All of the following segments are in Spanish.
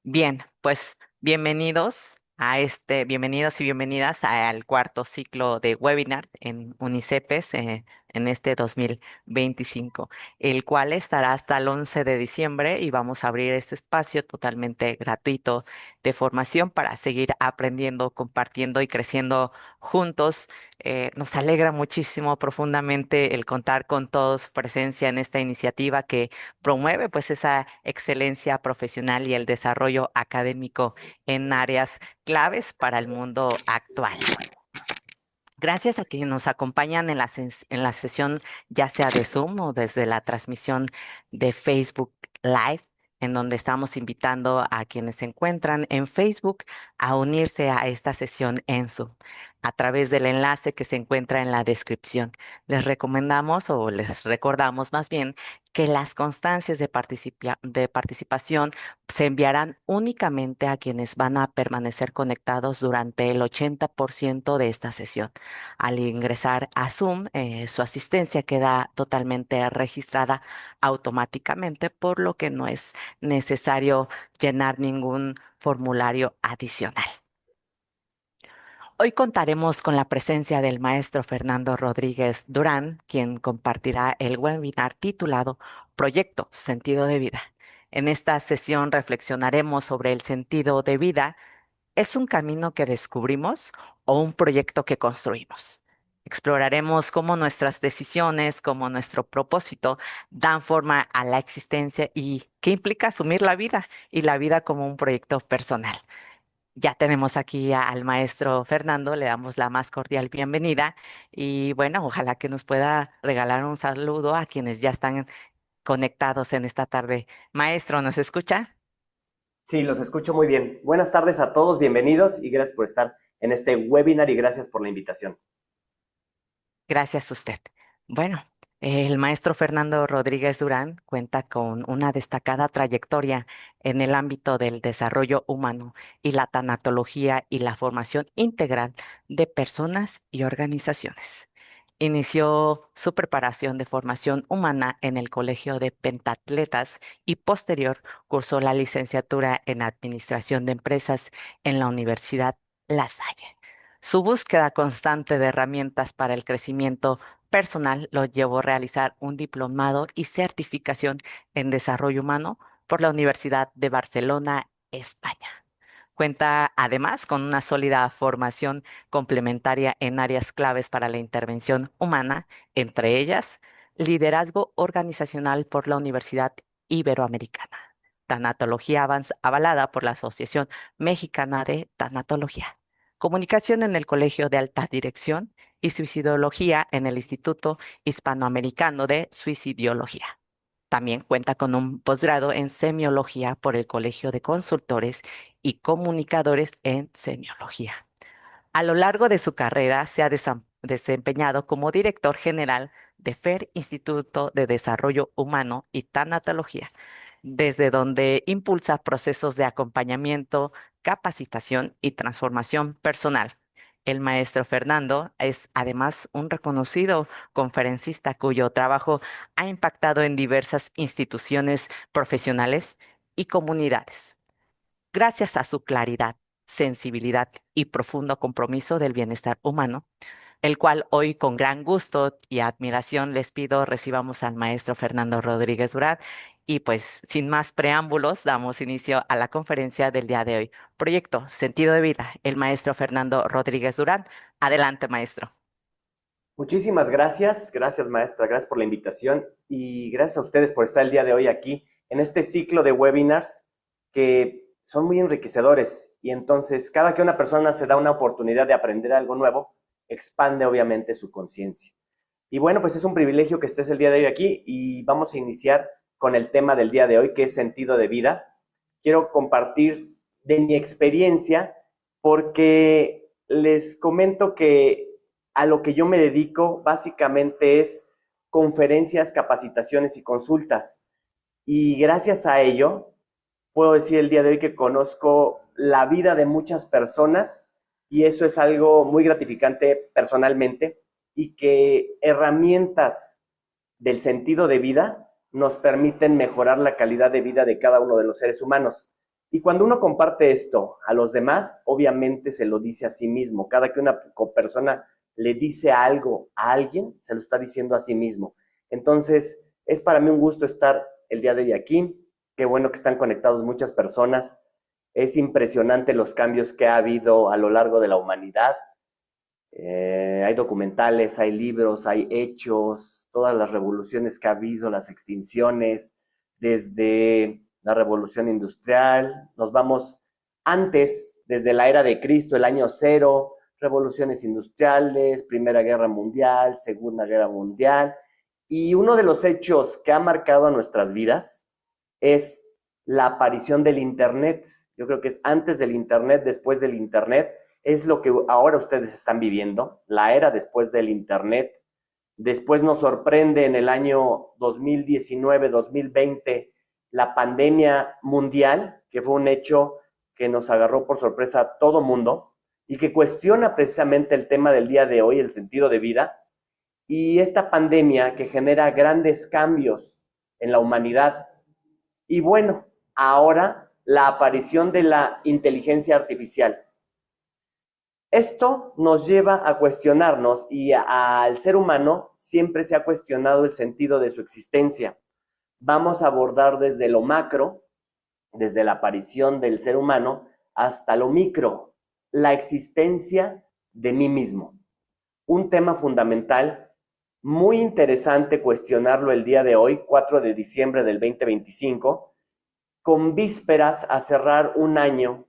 Bien, pues bienvenidos y bienvenidas al cuarto ciclo de webinar en Unicepes en este 2025, el cual estará hasta el 11 de diciembre y vamos a abrir este espacio totalmente gratuito de formación para seguir aprendiendo, compartiendo y creciendo juntos. Nos alegra muchísimo profundamente el contar con todos presencia en esta iniciativa que promueve pues esa excelencia profesional y el desarrollo académico en áreas claves para el mundo actual. Gracias a quienes nos acompañan en en la sesión, ya sea de Zoom o desde la transmisión de Facebook Live, en donde estamos invitando a quienes se encuentran en Facebook a unirse a esta sesión en Zoom a través del enlace que se encuentra en la descripción. Les recomendamos o les recordamos más bien que las constancias de participación se enviarán únicamente a quienes van a permanecer conectados durante el 80% de esta sesión. Al ingresar a Zoom, su asistencia queda totalmente registrada automáticamente, por lo que no es necesario llenar ningún formulario adicional. Hoy contaremos con la presencia del maestro Fernando Rodríguez Durán, quien compartirá el webinar titulado Proyecto Sentido de Vida. En esta sesión reflexionaremos sobre el sentido de vida. ¿Es un camino que descubrimos o un proyecto que construimos? Exploraremos cómo nuestras decisiones, cómo nuestro propósito dan forma a la existencia y qué implica asumir la vida y la vida como un proyecto personal. Ya tenemos aquí al maestro Fernando, le damos la más cordial bienvenida y bueno, ojalá que nos pueda regalar un saludo a quienes ya están conectados en esta tarde. Maestro, ¿nos escucha? Sí, los escucho muy bien. Buenas tardes a todos, bienvenidos y gracias por estar en este webinar y gracias por la invitación. Gracias a usted. Bueno, el maestro Fernando Rodríguez Durán cuenta con una destacada trayectoria en el ámbito del desarrollo humano y la tanatología y la formación integral de personas y organizaciones. Inició su preparación de formación humana en el Colegio de Pentatletas y posterior cursó la licenciatura en Administración de Empresas en la Universidad La Salle. Su búsqueda constante de herramientas para el crecimiento personal lo llevó a realizar un diplomado y certificación en desarrollo humano por la Universidad de Barcelona, España. Cuenta además con una sólida formación complementaria en áreas claves para la intervención humana, entre ellas liderazgo organizacional por la Universidad Iberoamericana, tanatología avalada por la Asociación Mexicana de Tanatología, comunicación en el Colegio de Alta Dirección y suicidología en el Instituto Hispanoamericano de Suicidología. También cuenta con un posgrado en semiología por el Colegio de Consultores y Comunicadores en Semiología. A lo largo de su carrera se ha desempeñado como director general de FER Instituto de Desarrollo Humano y Tanatología, desde donde impulsa procesos de acompañamiento, capacitación y transformación personal. El maestro Fernando es además un reconocido conferencista cuyo trabajo ha impactado en diversas instituciones profesionales y comunidades. Gracias a su claridad, sensibilidad y profundo compromiso del bienestar humano, el cual hoy con gran gusto y admiración les pido recibamos al maestro Fernando Rodríguez Durán. Y pues sin más preámbulos, damos inicio a la conferencia del día de hoy. Proyecto Sentido de Vida, el maestro Fernando Rodríguez Durán. Adelante, maestro. Muchísimas gracias, gracias maestra, gracias por la invitación y gracias a ustedes por estar el día de hoy aquí en este ciclo de webinars que son muy enriquecedores y entonces cada que una persona se da una oportunidad de aprender algo nuevo, expande obviamente su conciencia. Y bueno, pues es un privilegio que estés el día de hoy aquí y vamos a iniciar con el tema del día de hoy, que es sentido de vida. Quiero compartir de mi experiencia porque les comento que a lo que yo me dedico básicamente es conferencias, capacitaciones y consultas. Y gracias a ello, puedo decir el día de hoy que conozco la vida de muchas personas y eso es algo muy gratificante personalmente y que herramientas del sentido de vida nos permiten mejorar la calidad de vida de cada uno de los seres humanos. Y cuando uno comparte esto a los demás, obviamente se lo dice a sí mismo. Cada que una persona le dice algo a alguien, se lo está diciendo a sí mismo. Entonces, es para mí un gusto estar el día de hoy aquí. Qué bueno que están conectados muchas personas. Es impresionante los cambios que ha habido a lo largo de la humanidad. Hay documentales, hay libros, hay hechos, todas las revoluciones que ha habido, las extinciones, desde la revolución industrial, nos vamos antes, desde la era de Cristo, el año cero, revoluciones industriales, Primera Guerra Mundial, Segunda Guerra Mundial, y uno de los hechos que ha marcado a nuestras vidas es la aparición del Internet. Yo creo que es antes del Internet, después del Internet, es lo que ahora ustedes están viviendo, la era después del Internet. Después nos sorprende en el año 2019, 2020, la pandemia mundial, que fue un hecho que nos agarró por sorpresa a todo mundo y que cuestiona precisamente el tema del día de hoy, el sentido de vida, y esta pandemia que genera grandes cambios en la humanidad. Y bueno, ahora la aparición de la inteligencia artificial. Esto nos lleva a cuestionarnos y al ser humano siempre se ha cuestionado el sentido de su existencia. Vamos a abordar desde lo macro, desde la aparición del ser humano, hasta lo micro, la existencia de mí mismo. Un tema fundamental, muy interesante cuestionarlo el día de hoy, 4 de diciembre del 2025, con vísperas a cerrar un año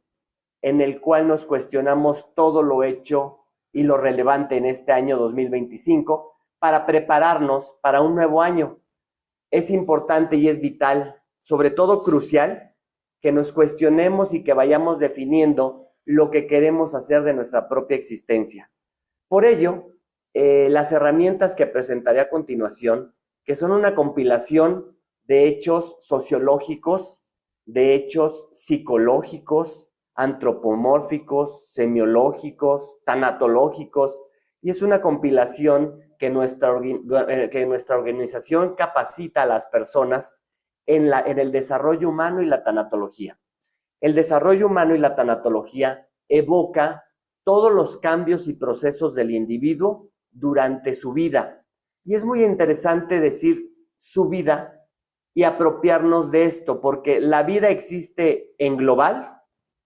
en el cual nos cuestionamos todo lo hecho y lo relevante en este año 2025 para prepararnos para un nuevo año. Es importante y es vital, sobre todo crucial, que nos cuestionemos y que vayamos definiendo lo que queremos hacer de nuestra propia existencia. Por ello, las herramientas que presentaré a continuación, que son una compilación de hechos sociológicos, de hechos psicológicos, antropomórficos, semiológicos, tanatológicos, y es una compilación que nuestra organización capacita a las personas en el desarrollo humano y la tanatología. El desarrollo humano y la tanatología evoca todos los cambios y procesos del individuo durante su vida. Y es muy interesante decir su vida y apropiarnos de esto, porque la vida existe en global,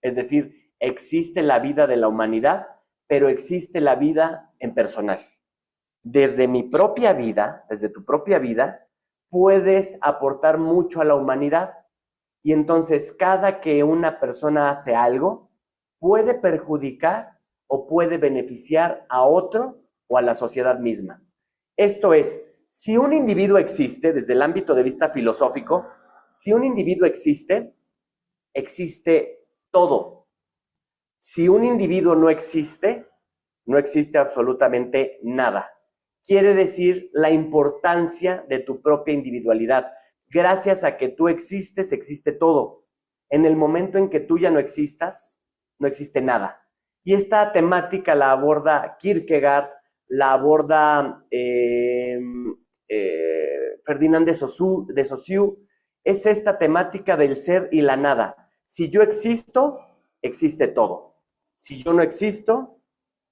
es decir, existe la vida de la humanidad, pero existe la vida en personal. Desde mi propia vida, desde tu propia vida, puedes aportar mucho a la humanidad. Y entonces, cada que una persona hace algo, puede perjudicar o puede beneficiar a otro o a la sociedad misma. Esto es, si un individuo existe, desde el ámbito de vista filosófico, si un individuo existe, existe todo. Si un individuo no existe absolutamente nada. Quiere decir la importancia de tu propia individualidad. Gracias a que tú existes, existe todo. En el momento en que tú ya no existas, no existe nada. Y esta temática la aborda Kierkegaard, la aborda Ferdinand de Saussure. Es esta temática del ser y la nada. Si yo existo, existe todo. Si yo no existo,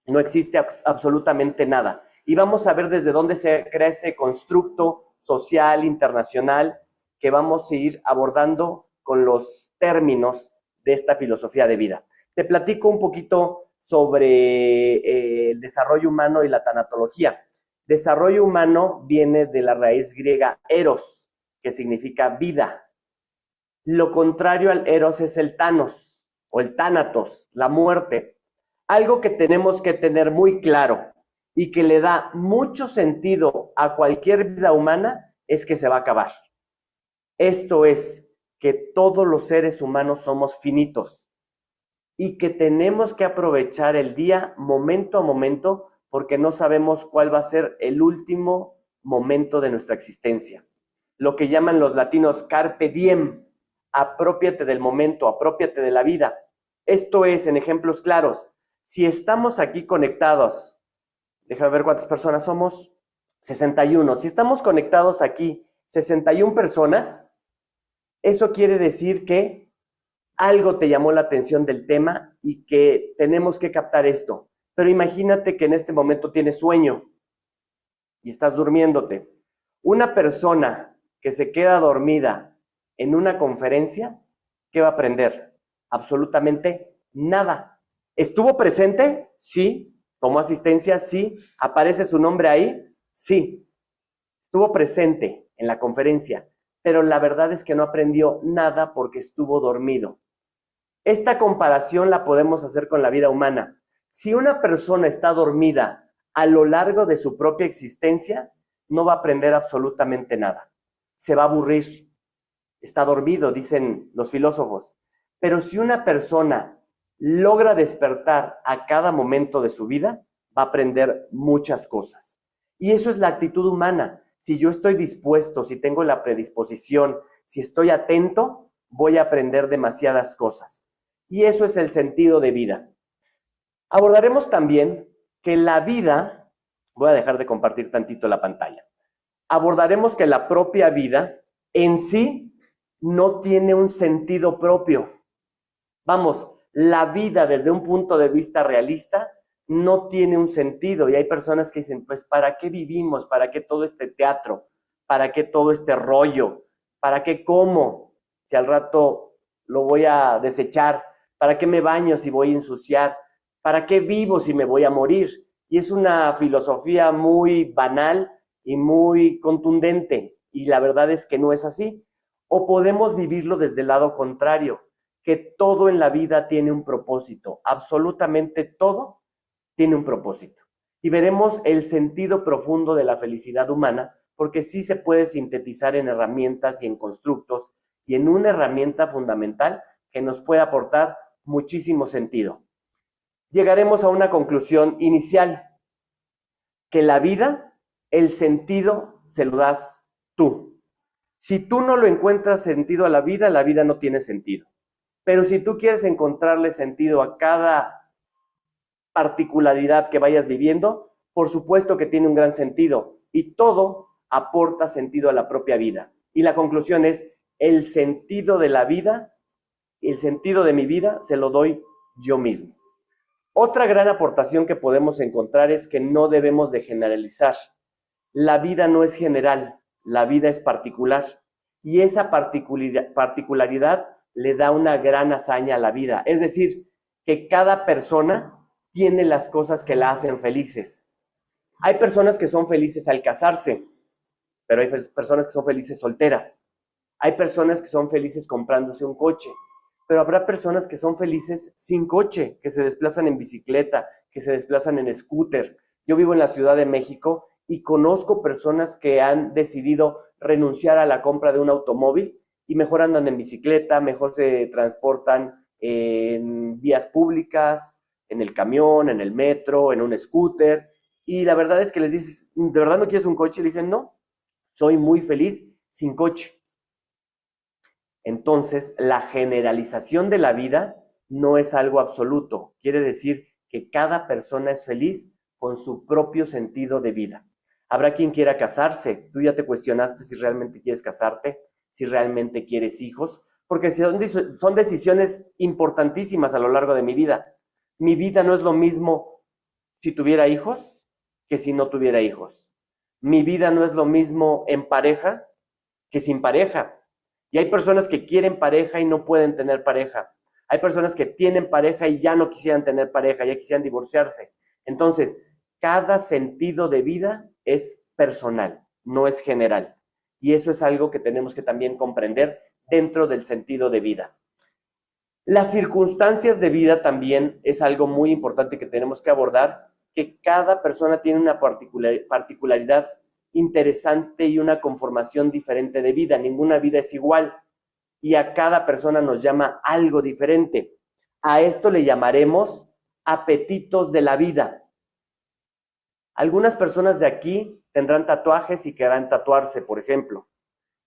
no existe absolutamente nada. Y vamos a ver desde dónde se crea este constructo social, internacional, que vamos a ir abordando con los términos de esta filosofía de vida. Te platico un poquito sobre el desarrollo humano y la tanatología. Desarrollo humano viene de la raíz griega eros, que significa vida. Lo contrario al eros es el thanos o el thanatos, la muerte. Algo que tenemos que tener muy claro y que le da mucho sentido a cualquier vida humana es que se va a acabar. Esto es, que todos los seres humanos somos finitos y que tenemos que aprovechar el día momento a momento porque no sabemos cuál va a ser el último momento de nuestra existencia. Lo que llaman los latinos carpe diem, aprópiate del momento, aprópiate de la vida. Esto es, en ejemplos claros, si estamos aquí conectados, déjame ver cuántas personas somos, 61. Si estamos conectados aquí, 61 personas, eso quiere decir que algo te llamó la atención del tema y que tenemos que captar esto. Pero imagínate que en este momento tienes sueño y estás durmiéndote. Una persona que se queda dormida en una conferencia, ¿qué va a aprender? Absolutamente nada. ¿Estuvo presente? Sí. ¿Tomó asistencia? Sí. ¿Aparece su nombre ahí? Sí. Estuvo presente en la conferencia, pero la verdad es que no aprendió nada porque estuvo dormido. Esta comparación la podemos hacer con la vida humana. Si una persona está dormida a lo largo de su propia existencia, no va a aprender absolutamente nada. Se va a aburrir. Está dormido, dicen los filósofos. Pero si una persona logra despertar a cada momento de su vida, va a aprender muchas cosas. Y eso es la actitud humana. Si yo estoy dispuesto, si tengo la predisposición, si estoy atento, voy a aprender demasiadas cosas. Y eso es el sentido de vida. Abordaremos también que la vida, voy a dejar de compartir tantito la pantalla, abordaremos que la propia vida en sí no tiene un sentido propio. Vamos, la vida desde un punto de vista realista no tiene un sentido y hay personas que dicen, pues ¿para qué vivimos? ¿Para qué todo este teatro? ¿Para qué todo este rollo? ¿Para qué como? Si al rato lo voy a desechar. ¿Para qué me baño si voy a ensuciar? ¿Para qué vivo si me voy a morir? Y es una filosofía muy banal y muy contundente y la verdad es que no es así. O podemos vivirlo desde el lado contrario, que todo en la vida tiene un propósito, absolutamente todo tiene un propósito. Y veremos el sentido profundo de la felicidad humana, porque sí se puede sintetizar en herramientas y en constructos, y en una herramienta fundamental que nos puede aportar muchísimo sentido. Llegaremos a una conclusión inicial, que la vida, el sentido se lo das tú. Si tú no lo encuentras sentido a la vida no tiene sentido. Pero si tú quieres encontrarle sentido a cada particularidad que vayas viviendo, por supuesto que tiene un gran sentido y todo aporta sentido a la propia vida. Y la conclusión es, el sentido de la vida, el sentido de mi vida se lo doy yo mismo. Otra gran aportación que podemos encontrar es que no debemos de generalizar. La vida no es general, la vida es particular. Y esa particularidad le da una gran hazaña a la vida. Es decir, que cada persona tiene las cosas que la hacen felices. Hay personas que son felices al casarse, pero hay personas que son felices solteras. Hay personas que son felices comprándose un coche, pero habrá personas que son felices sin coche, que se desplazan en bicicleta, que se desplazan en scooter. Yo vivo en la Ciudad de México y conozco personas que han decidido renunciar a la compra de un automóvil y mejor andan en bicicleta, mejor se transportan en vías públicas, en el camión, en el metro, en un scooter. Y la verdad es que les dices, ¿de verdad no quieres un coche? Y le dicen, no, soy muy feliz sin coche. Entonces, la generalización de la vida no es algo absoluto. Quiere decir que cada persona es feliz con su propio sentido de vida. Habrá quien quiera casarse. Tú ya te cuestionaste si realmente quieres casarte, si realmente quieres hijos, porque son decisiones importantísimas a lo largo de mi vida. Mi vida no es lo mismo si tuviera hijos que si no tuviera hijos. Mi vida no es lo mismo en pareja que sin pareja. Y hay personas que quieren pareja y no pueden tener pareja. Hay personas que tienen pareja y ya no quisieran tener pareja, ya quisieran divorciarse. Entonces, cada sentido de vida es personal, no es general. Y eso es algo que tenemos que también comprender dentro del sentido de vida. Las circunstancias de vida también es algo muy importante que tenemos que abordar, que cada persona tiene una particularidad interesante y una conformación diferente de vida. Ninguna vida es igual y a cada persona nos llama algo diferente. A esto le llamaremos apetitos de la vida. Algunas personas de aquí tendrán tatuajes y querrán tatuarse, por ejemplo,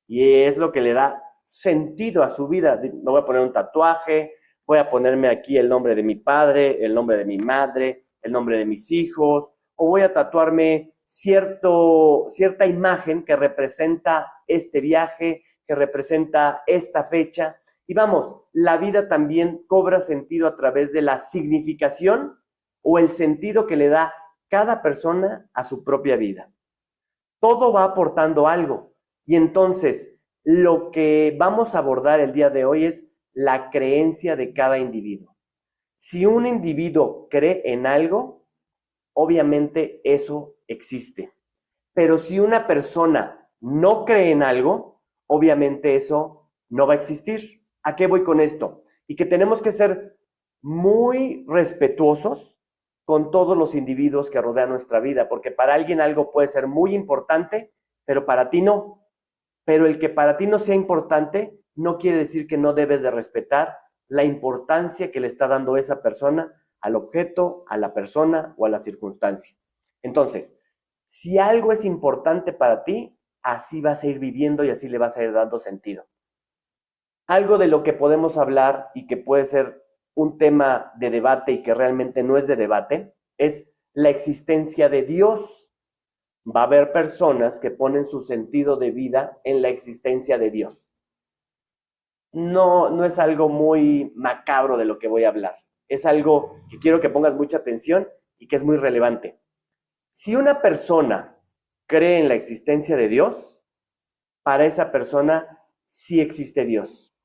y es lo que le da sentido a su vida. Me voy a poner un tatuaje, voy a ponerme aquí el nombre de mi padre, el nombre de mi madre, el nombre de mis hijos, o voy a tatuarme cierta imagen que representa este viaje, que representa esta fecha, Y vamos, la vida también cobra sentido a través de la significación o el sentido que le da cada persona a su propia vida. Todo va aportando algo. Y entonces, lo que vamos a abordar el día de hoy es la creencia de cada individuo. Si un individuo cree en algo, obviamente eso existe. Pero si una persona no cree en algo, obviamente eso no va a existir. ¿A qué voy con esto? Y que tenemos que ser muy respetuosos con todos los individuos que rodean nuestra vida, porque para alguien algo puede ser muy importante, pero para ti no. Pero el que para ti no sea importante no quiere decir que no debes de respetar la importancia que le está dando esa persona al objeto, a la persona o a la circunstancia. Entonces, si algo es importante para ti, así vas a ir viviendo y así le vas a ir dando sentido. Algo de lo que podemos hablar y que puede ser un tema de debate y que realmente no es de debate, es la existencia de Dios. Va a haber personas que ponen su sentido de vida en la existencia de Dios. No es algo muy macabro de lo que voy a hablar. Es algo que quiero que pongas mucha atención y que es muy relevante. Si una persona cree en la existencia de Dios, para esa persona sí existe Dios.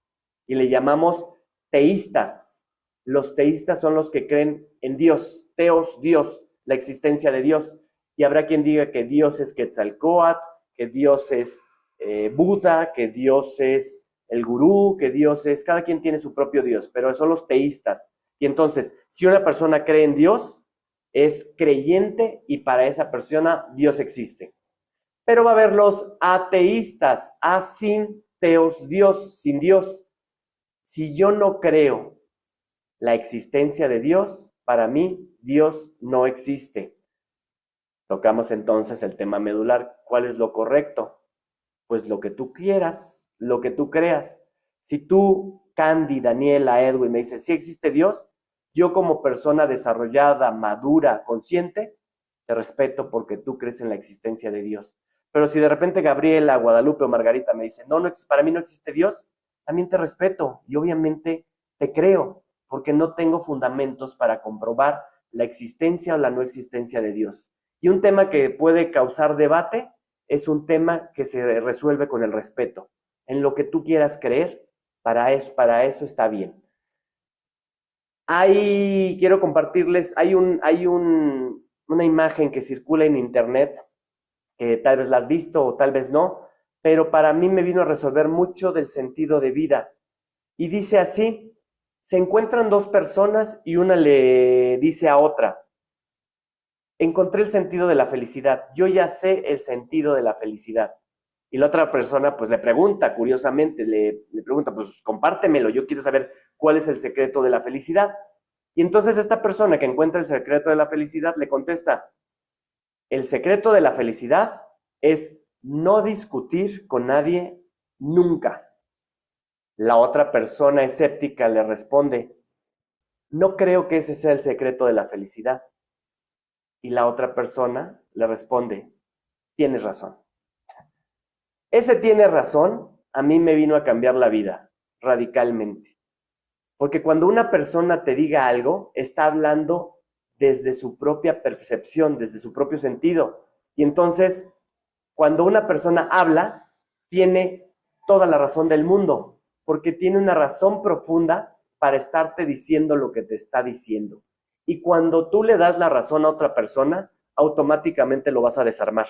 Y le llamamos teístas. Los teístas son los que creen en Dios, teos, Dios, la existencia de Dios. Y habrá quien diga que Dios es Quetzalcóatl, que Dios es Buda, que Dios es el gurú, que Dios es... Cada quien tiene su propio Dios, pero son los teístas. Y entonces, si una persona cree en Dios, es creyente y para esa persona Dios existe. Pero va a haber los ateístas, sin teos, Dios, sin Dios. Si yo no creo la existencia de Dios, para mí Dios no existe. Tocamos entonces el tema medular. ¿Cuál es lo correcto? Pues lo que tú quieras, lo que tú creas. Si tú, Candy, Daniela, Edwin, me dices, sí existe Dios, yo como persona desarrollada, madura, consciente, te respeto porque tú crees en la existencia de Dios. Pero si de repente Gabriela, Guadalupe o Margarita me dicen, no, para mí no existe Dios, también te respeto y obviamente te creo porque no tengo fundamentos para comprobar la existencia o la no existencia de Dios. Y un tema que puede causar debate es un tema que se resuelve con el respeto. En lo que tú quieras creer, para eso está bien. Quiero compartirles, una imagen que circula en internet, que tal vez la has visto o tal vez no, pero para mí me vino a resolver mucho del sentido de vida. Y dice así, se encuentran dos personas y una le dice a otra, encontré el sentido de la felicidad, yo ya sé el sentido de la felicidad. Y la otra persona pues le pregunta, curiosamente, le pregunta, pues compártemelo, yo quiero saber cuál es el secreto de la felicidad. Y entonces esta persona que encuentra el secreto de la felicidad le contesta, el secreto de la felicidad es no discutir con nadie nunca. La otra persona escéptica le responde, no creo que ese sea el secreto de la felicidad. Y la otra persona le responde, tienes razón. Ese tiene razón, a mí me vino a cambiar la vida, radicalmente. Porque cuando una persona te diga algo, está hablando desde su propia percepción, desde su propio sentido. Y entonces, cuando una persona habla, tiene toda la razón del mundo, porque tiene una razón profunda para estarte diciendo lo que te está diciendo. Y cuando tú le das la razón a otra persona, automáticamente lo vas a desarmar.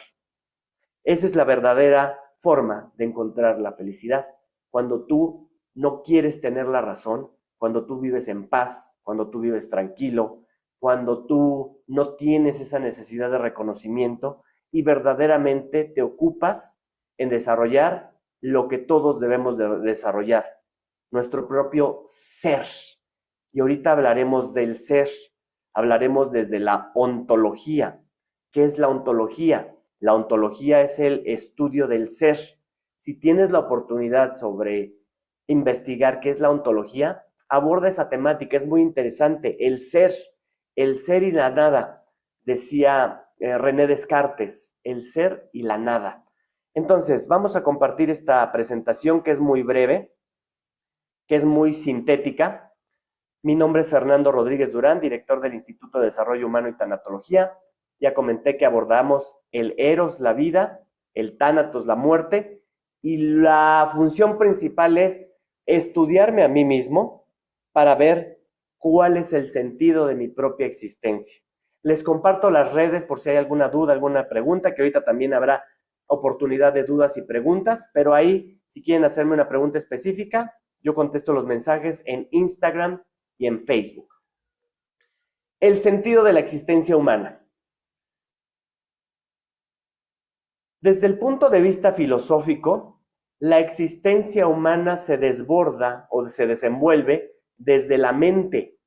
Esa es la verdadera forma de encontrar la felicidad. Cuando tú no quieres tener la razón, cuando tú vives en paz, cuando tú vives tranquilo, cuando tú no tienes esa necesidad de reconocimiento y verdaderamente te ocupas en desarrollar lo que todos debemos de desarrollar, nuestro propio ser. Y ahorita hablaremos del ser, hablaremos desde la ontología. ¿Qué es la ontología? La ontología es el estudio del ser. Si tienes la oportunidad sobre investigar qué es la ontología, aborda esa temática, es muy interesante. El ser y la nada, decía René Descartes, el ser y la nada. Entonces, vamos a compartir esta presentación que es muy breve, que es muy sintética. Mi nombre es Fernando Rodríguez Durán, director del Instituto de Desarrollo Humano y Tanatología. Ya comenté que abordamos el Eros, la vida, el Tánatos, la muerte, y la función principal es estudiarme a mí mismo para ver cuál es el sentido de mi propia existencia. Les comparto las redes por si hay alguna duda, alguna pregunta, que ahorita también habrá oportunidad de dudas y preguntas, pero ahí, si quieren hacerme una pregunta específica, yo contesto los mensajes en Instagram y en Facebook. El sentido de la existencia humana. Desde el punto de vista filosófico, la existencia humana se desborda o se desenvuelve desde la mente.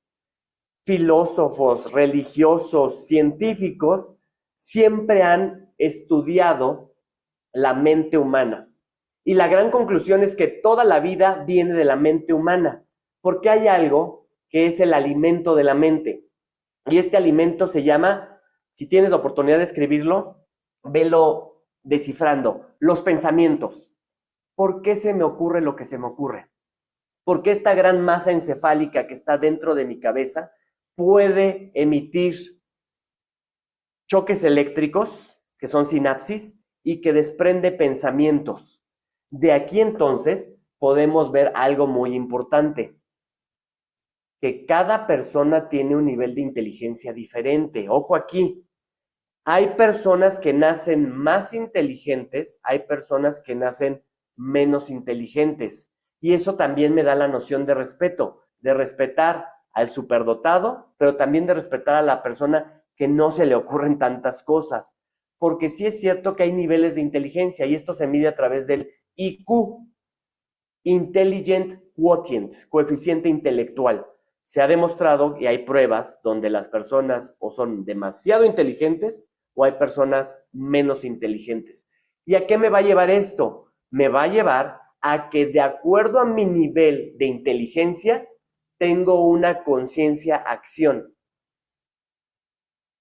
Filósofos, religiosos, científicos siempre han estudiado la mente humana. Y la gran conclusión es que toda la vida viene de la mente humana, porque hay algo que es el alimento de la mente. Y este alimento se llama, si tienes la oportunidad de escribirlo, velo descifrando, los pensamientos. ¿Por qué se me ocurre lo que se me ocurre? ¿Por qué esta gran masa encefálica que está dentro de mi cabeza puede emitir choques eléctricos, que son sinapsis, y que desprende pensamientos? De aquí entonces podemos ver algo muy importante, que cada persona tiene un nivel de inteligencia diferente. Ojo aquí, hay personas que nacen más inteligentes, hay personas que nacen menos inteligentes. Y eso también me da la noción de respeto, de respetar al superdotado, pero también de respetar a la persona que no se le ocurren tantas cosas. Porque sí es cierto que hay niveles de inteligencia y esto se mide a través del IQ, Intelligent Quotient, coeficiente intelectual. Se ha demostrado y hay pruebas donde las personas o son demasiado inteligentes o hay personas menos inteligentes. ¿Y a qué me va a llevar esto? Me va a llevar a que de acuerdo a mi nivel de inteligencia, tengo una conciencia-acción.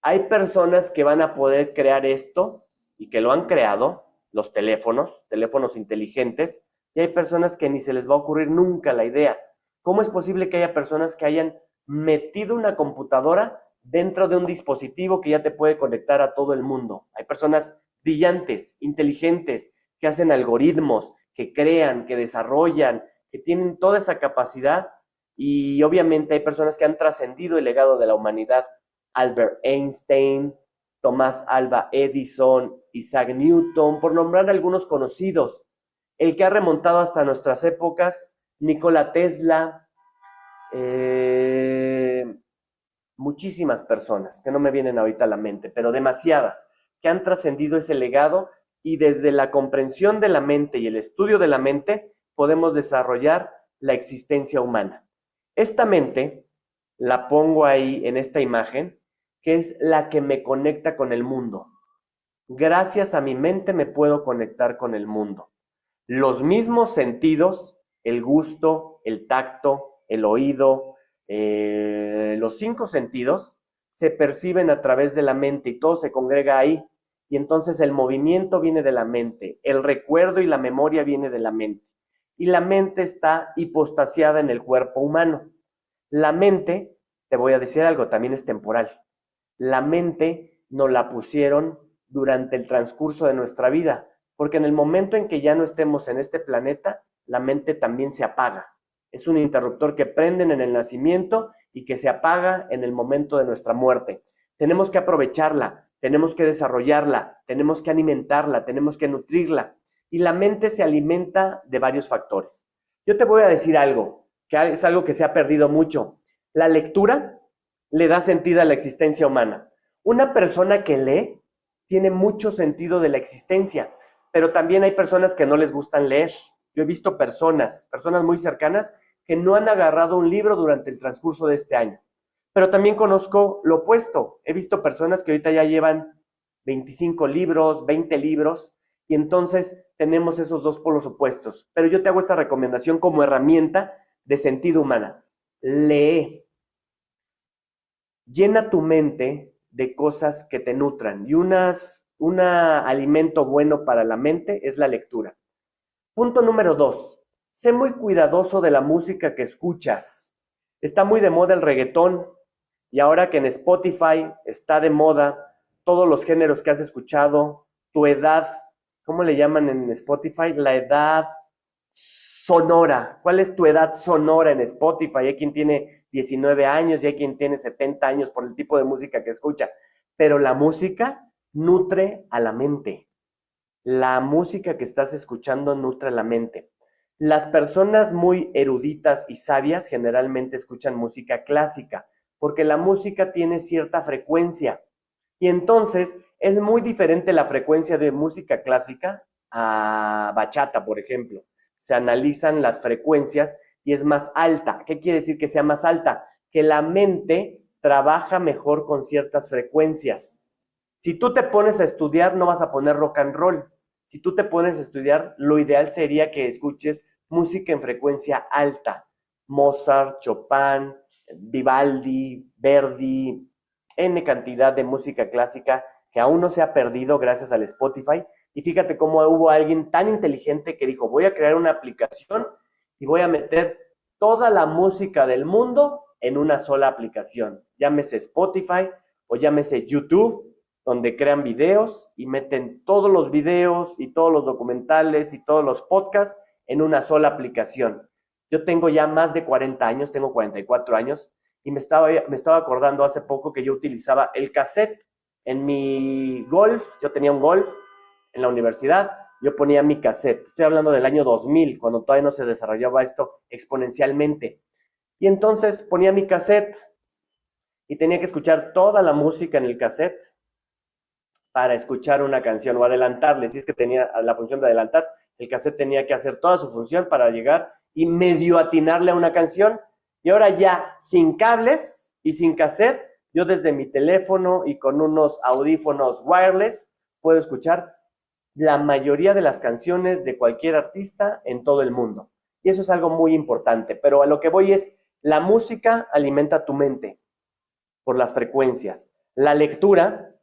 Hay personas que van a poder crear esto y que lo han creado, los teléfonos inteligentes, y hay personas que ni se les va a ocurrir nunca la idea. ¿Cómo es posible que haya personas que hayan metido una computadora dentro de un dispositivo que ya te puede conectar a todo el mundo? Hay personas brillantes, inteligentes, que hacen algoritmos, que crean, que desarrollan, que tienen toda esa capacidad, y obviamente hay personas que han trascendido el legado de la humanidad. Albert Einstein, Tomás Alva Edison, Isaac Newton, por nombrar algunos conocidos. El que ha remontado hasta nuestras épocas, Nikola Tesla, muchísimas personas que no me vienen ahorita a la mente, pero demasiadas, que han trascendido ese legado, y desde la comprensión de la mente y el estudio de la mente podemos desarrollar la existencia humana. Esta mente la pongo ahí en esta imagen, que es la que me conecta con el mundo. Gracias a mi mente me puedo conectar con el mundo. Los mismos sentidos, el gusto, el tacto, el oído, los 5 sentidos, se perciben a través de la mente y todo se congrega ahí. Y entonces el movimiento viene de la mente, el recuerdo y la memoria viene de la mente. Y la mente está hipostasiada en el cuerpo humano. La mente, te voy a decir algo, también es temporal. La mente nos la pusieron durante el transcurso de nuestra vida, porque en el momento en que ya no estemos en este planeta, la mente también se apaga. Es un interruptor que prenden en el nacimiento y que se apaga en el momento de nuestra muerte. Tenemos que aprovecharla, tenemos que desarrollarla, tenemos que alimentarla, tenemos que nutrirla. Y la mente se alimenta de varios factores. Yo te voy a decir algo, que es algo que se ha perdido mucho. La lectura le da sentido a la existencia humana. Una persona que lee tiene mucho sentido de la existencia, pero también hay personas que no les gustan leer. Yo he visto personas muy cercanas, que no han agarrado un libro durante el transcurso de este año. Pero también conozco lo opuesto. He visto personas que ahorita ya llevan 25 libros, 20 libros, y entonces tenemos esos dos polos opuestos. Pero yo te hago esta recomendación como herramienta de sentido humana. Lee. Llena tu mente de cosas que te nutran, y un alimento bueno para la mente es la lectura. Punto número 2, sé muy cuidadoso de la música que escuchas. Está muy de moda el reggaetón y ahora que en Spotify está de moda todos los géneros que has escuchado, tu edad, ¿cómo le llaman en Spotify? La edad sonora. ¿Cuál es tu edad sonora en Spotify? Hay quien tiene 19 años y hay quien tiene 70 años por el tipo de música que escucha. Pero la música nutre a la mente. La música que estás escuchando nutre la mente. Las personas muy eruditas y sabias generalmente escuchan música clásica, porque la música tiene cierta frecuencia. Y entonces es muy diferente la frecuencia de música clásica a bachata, por ejemplo. Se analizan las frecuencias y es más alta. ¿Qué quiere decir que sea más alta? Que la mente trabaja mejor con ciertas frecuencias. Si tú te pones a estudiar, no vas a poner rock and roll. Si tú te pones a estudiar, lo ideal sería que escuches música en frecuencia alta. Mozart, Chopin, Vivaldi, Verdi, N cantidad de música clásica que aún no se ha perdido gracias al Spotify. Y fíjate cómo hubo alguien tan inteligente que dijo, voy a crear una aplicación y voy a meter toda la música del mundo en una sola aplicación. Llámese Spotify o llámese YouTube, donde crean videos y meten todos los videos y todos los documentales y todos los podcasts en una sola aplicación. Yo tengo ya más de 40 años, tengo 44 años, y me estaba acordando hace poco que yo utilizaba el cassette en mi Golf. Yo tenía un Golf en la universidad, yo ponía mi cassette. Estoy hablando del año 2000, cuando todavía no se desarrollaba esto exponencialmente. Y entonces ponía mi cassette y tenía que escuchar toda la música en el cassette para escuchar una canción o adelantarle. Si es que tenía la función de adelantar, el cassette tenía que hacer toda su función para llegar y medio atinarle a una canción. Y ahora ya, sin cables y sin cassette, yo desde mi teléfono y con unos audífonos wireless puedo escuchar la mayoría de las canciones de cualquier artista en todo el mundo. Y eso es algo muy importante. Pero a lo que voy es, la música alimenta tu mente por las frecuencias. La lectura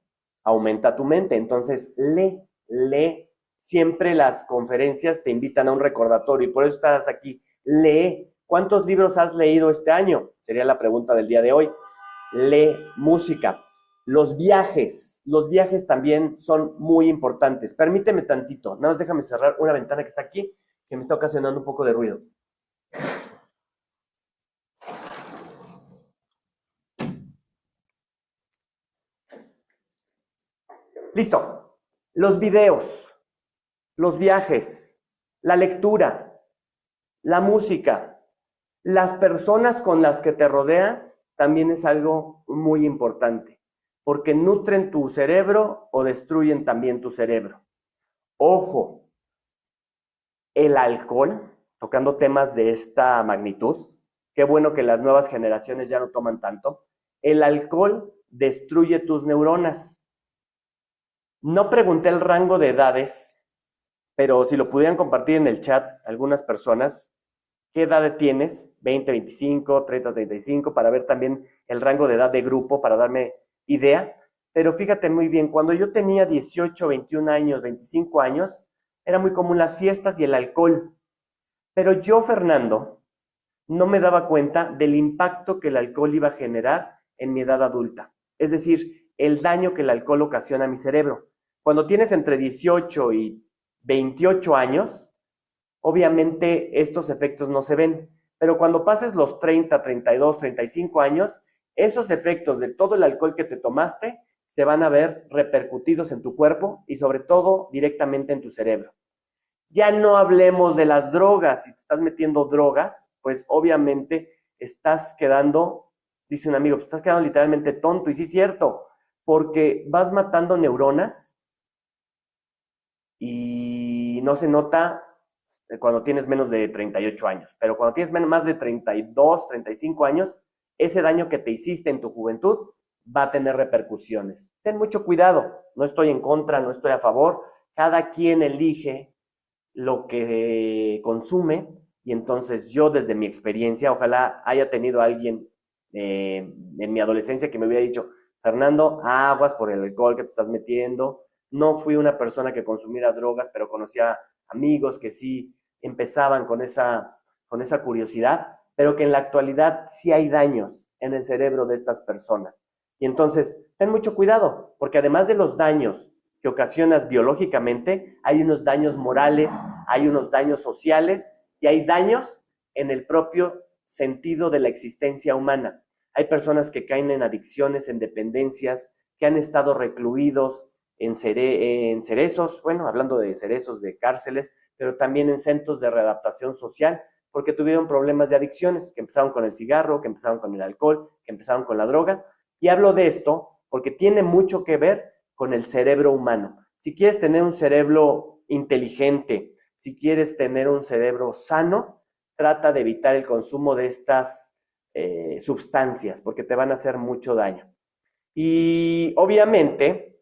aumenta tu mente. Entonces, lee. Siempre las conferencias te invitan a un recordatorio y por eso estás aquí. Lee. ¿Cuántos libros has leído este año? Sería la pregunta del día de hoy. Lee música. Los viajes también son muy importantes. Permíteme tantito, nada más déjame cerrar una ventana que está aquí, que me está ocasionando un poco de ruido. Listo. Los videos, los viajes, la lectura, la música, las personas con las que te rodeas también es algo muy importante, porque nutren tu cerebro o destruyen también tu cerebro. Ojo, el alcohol, tocando temas de esta magnitud, qué bueno que las nuevas generaciones ya no toman tanto, el alcohol destruye tus neuronas. No pregunté el rango de edades, pero si lo pudieran compartir en el chat algunas personas, ¿qué edad tienes? 20, 25, 30, 35, para ver también el rango de edad de grupo, para darme idea. Pero fíjate muy bien, cuando yo tenía 18, 21 años, 25 años, era muy común las fiestas y el alcohol. Pero yo, Fernando, no me daba cuenta del impacto que el alcohol iba a generar en mi edad adulta. Es decir, el daño que el alcohol ocasiona a mi cerebro. Cuando tienes entre 18 y 28 años, obviamente estos efectos no se ven, pero cuando pases los 30, 32, 35 años, esos efectos de todo el alcohol que te tomaste se van a ver repercutidos en tu cuerpo y sobre todo directamente en tu cerebro. Ya no hablemos de las drogas. Si te estás metiendo drogas, pues obviamente estás quedando, dice un amigo, estás quedando literalmente tonto. Y sí es cierto, porque vas matando neuronas y no se nota cuando tienes menos de 38 años. Pero cuando tienes más de 32, 35 años, ese daño que te hiciste en tu juventud va a tener repercusiones. Ten mucho cuidado. No estoy en contra, no estoy a favor. Cada quien elige lo que consume y entonces yo desde mi experiencia, ojalá haya tenido alguien en mi adolescencia que me hubiera dicho, Fernando, aguas por el alcohol que te estás metiendo. No fui una persona que consumiera drogas, pero conocía amigos que sí empezaban con esa curiosidad, pero que en la actualidad sí hay daños en el cerebro de estas personas. Y entonces, ten mucho cuidado, porque además de los daños que ocasionas biológicamente, hay unos daños morales, hay unos daños sociales y hay daños en el propio sentido de la existencia humana. Hay personas que caen en adicciones, en dependencias, que han estado recluidos en cerezos, bueno, hablando de cerezos, de cárceles, pero también en centros de readaptación social, porque tuvieron problemas de adicciones, que empezaron con el cigarro, que empezaron con el alcohol, que empezaron con la droga. Y hablo de esto porque tiene mucho que ver con el cerebro humano. Si quieres tener un cerebro inteligente, si quieres tener un cerebro sano, trata de evitar el consumo de estas sustancias, porque te van a hacer mucho daño. Y obviamente,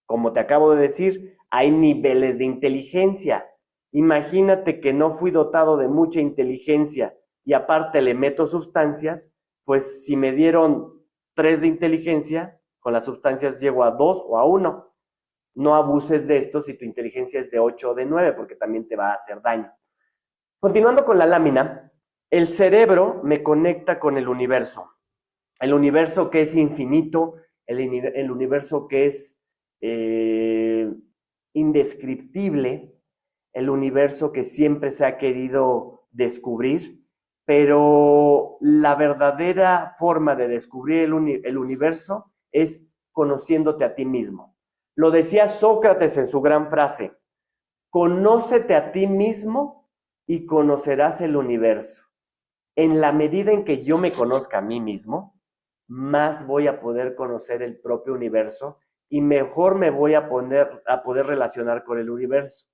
como te acabo de decir, hay niveles de inteligencia. Imagínate que no fui dotado de mucha inteligencia y aparte le meto sustancias, pues si me dieron 3 de inteligencia, con las sustancias llego a 2 o a 1. No abuses de esto si tu inteligencia es de 8 o de 9, porque también te va a hacer daño. Continuando con la lámina, el cerebro me conecta con el universo que es infinito, el universo que es indescriptible, el universo que siempre se ha querido descubrir, pero la verdadera forma de descubrir el universo es conociéndote a ti mismo. Lo decía Sócrates en su gran frase: conócete a ti mismo y conocerás el universo. En la medida en que yo me conozca a mí mismo, más voy a poder conocer el propio universo y mejor me voy a poder relacionar con el universo.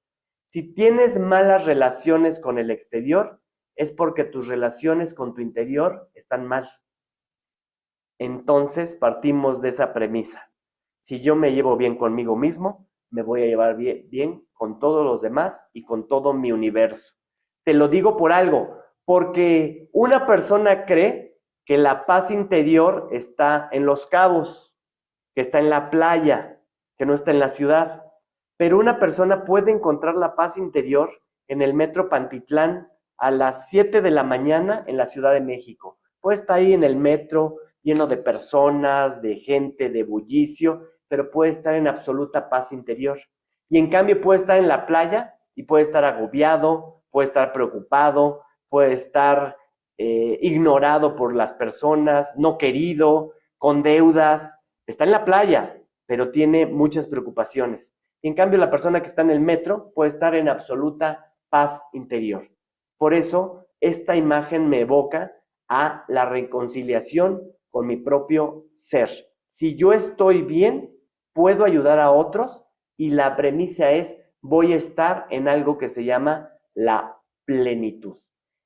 Si tienes malas relaciones con el exterior, es porque tus relaciones con tu interior están mal. Entonces partimos de esa premisa. Si yo me llevo bien conmigo mismo, me voy a llevar bien con todos los demás y con todo mi universo. Te lo digo por algo, porque una persona cree que la paz interior está en Los Cabos, que está en la playa, que no está en la ciudad. Pero una persona puede encontrar la paz interior en el metro Pantitlán a las 7 de la mañana en la Ciudad de México. Puede estar ahí en el metro lleno de personas, de gente, de bullicio, pero puede estar en absoluta paz interior. Y en cambio puede estar en la playa y puede estar agobiado, puede estar preocupado, puede estar ignorado por las personas, no querido, con deudas. Está en la playa, pero tiene muchas preocupaciones. Y en cambio la persona que está en el metro puede estar en absoluta paz interior. Por eso esta imagen me evoca a la reconciliación con mi propio ser. Si yo estoy bien, puedo ayudar a otros y la premisa es: voy a estar en algo que se llama la plenitud.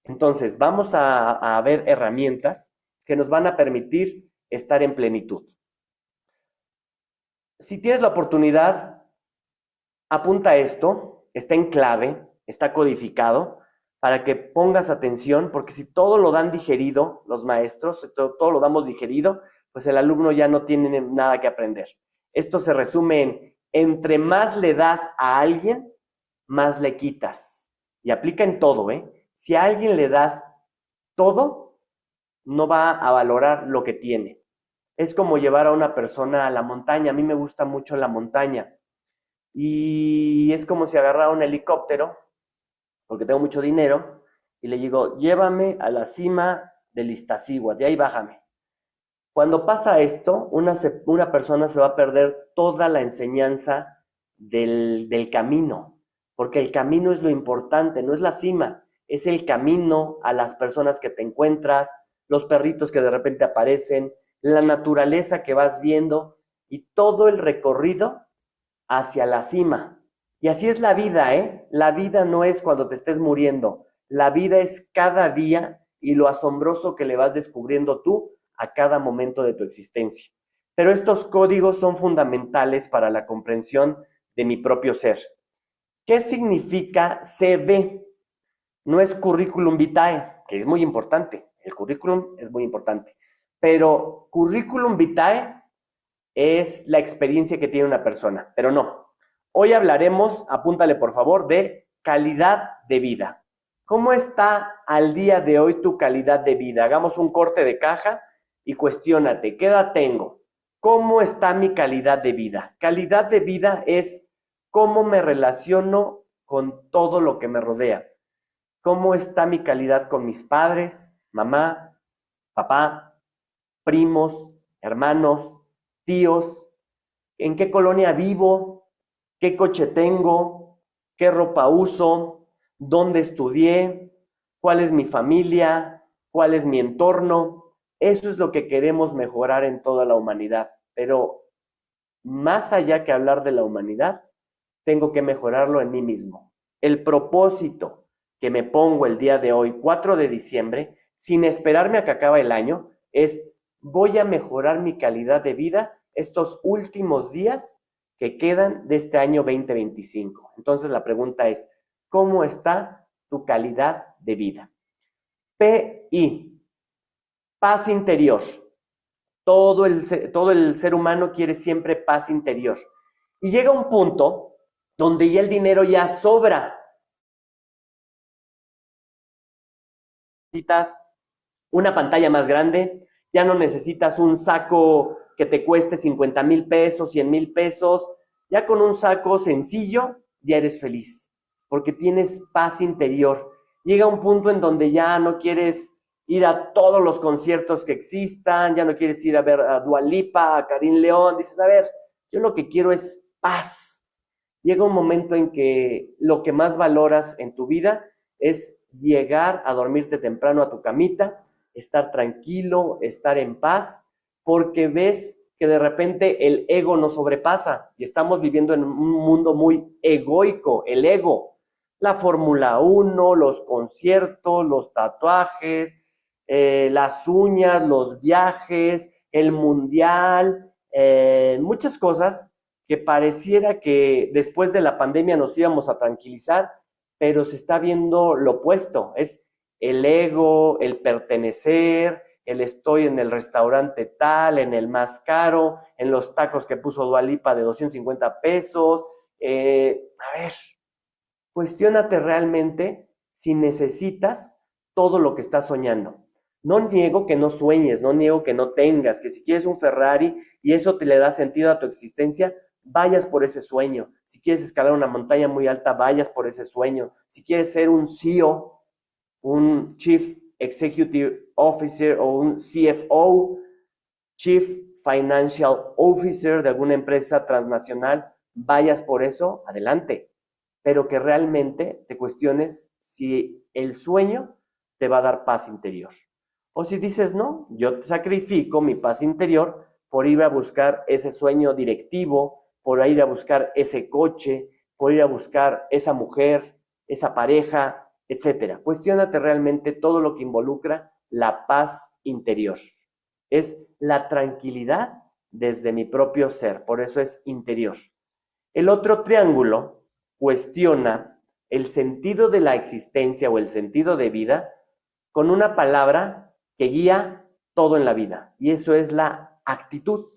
Entonces vamos a ver herramientas que nos van a permitir estar en plenitud. Si tienes la oportunidad, apunta esto, está en clave, está codificado, para que pongas atención, porque si todo lo dan digerido los maestros, todo lo damos digerido, pues el alumno ya no tiene nada que aprender. Esto se resume en: entre más le das a alguien, más le quitas. Y aplica en todo, ¿eh? Si a alguien le das todo, no va a valorar lo que tiene. Es como llevar a una persona a la montaña. A mí me gusta mucho la montaña. Y es como si agarrara un helicóptero, porque tengo mucho dinero, y le digo: llévame a la cima del Iztaccíhuatl, de ahí bájame. Cuando pasa esto, una persona se va a perder toda la enseñanza del camino, porque el camino es lo importante, no es la cima, es el camino, a las personas que te encuentras, los perritos que de repente aparecen, la naturaleza que vas viendo y todo el recorrido hacia la cima. Y así es la vida, ¿eh? La vida no es cuando te estés muriendo, la vida es cada día y lo asombroso que le vas descubriendo tú a cada momento de tu existencia. Pero estos códigos son fundamentales para la comprensión de mi propio ser. ¿Qué significa CV? No es currículum vitae, que es muy importante. El currículum es muy importante. Pero currículum vitae es la experiencia que tiene una persona, pero no. Hoy hablaremos, apúntale por favor, de calidad de vida. ¿Cómo está al día de hoy tu calidad de vida? Hagamos un corte de caja y cuestiónate, ¿qué edad tengo? ¿Cómo está mi calidad de vida? Calidad de vida es cómo me relaciono con todo lo que me rodea. ¿Cómo está mi calidad con mis padres, mamá, papá, primos, hermanos, tíos? ¿En qué colonia vivo? ¿Qué coche tengo? ¿Qué ropa uso? ¿Dónde estudié? ¿Cuál es mi familia? ¿Cuál es mi entorno? Eso es lo que queremos mejorar en toda la humanidad. Pero más allá que hablar de la humanidad, tengo que mejorarlo en mí mismo. El propósito que me pongo el día de hoy, 4 de diciembre, sin esperarme a que acabe el año, es voy a mejorar mi calidad de vida estos últimos días que quedan de este año 2025. Entonces la pregunta es, ¿cómo está tu calidad de vida? PI, paz interior. Todo el ser humano quiere siempre paz interior. Y llega un punto donde ya el dinero ya sobra. Necesitas una pantalla más grande, ya no necesitas un saco que te cueste 50,000 pesos, 100,000 pesos. Ya con un saco sencillo ya eres feliz, porque tienes paz interior. Llega un punto en donde ya no quieres ir a todos los conciertos que existan, ya no quieres ir a ver a Dua Lipa, a Karim León. Dices, a ver, yo lo que quiero es paz. Llega un momento en que lo que más valoras en tu vida es llegar a dormirte temprano a tu camita, estar tranquilo, estar en paz, porque ves que de repente el ego nos sobrepasa y estamos viviendo en un mundo muy egoico, el ego, la Fórmula 1, los conciertos, los tatuajes, las uñas, los viajes, el mundial, muchas cosas que pareciera que después de la pandemia nos íbamos a tranquilizar, pero se está viendo lo opuesto, es el ego, el pertenecer, el estoy en el restaurante tal, en el más caro, en los tacos que puso Dua Lipa de 250 pesos. A ver, cuestiónate realmente si necesitas todo lo que estás soñando. No niego que no sueñes, no niego que no tengas, que si quieres un Ferrari y eso te le da sentido a tu existencia, vayas por ese sueño. Si quieres escalar una montaña muy alta, vayas por ese sueño. Si quieres ser un CEO, un Chief Executive Officer o un CFO, Chief Financial Officer de alguna empresa transnacional, vayas por eso, adelante. Pero que realmente te cuestiones si el sueño te va a dar paz interior. O si dices, no, yo sacrifico mi paz interior por ir a buscar ese sueño directivo, por ir a buscar ese coche, por ir a buscar esa mujer, esa pareja, etcétera. Cuestiónate realmente todo lo que involucra la paz interior. Es la tranquilidad desde mi propio ser, por eso es interior. El otro triángulo cuestiona el sentido de la existencia o el sentido de vida con una palabra que guía todo en la vida, y eso es la actitud.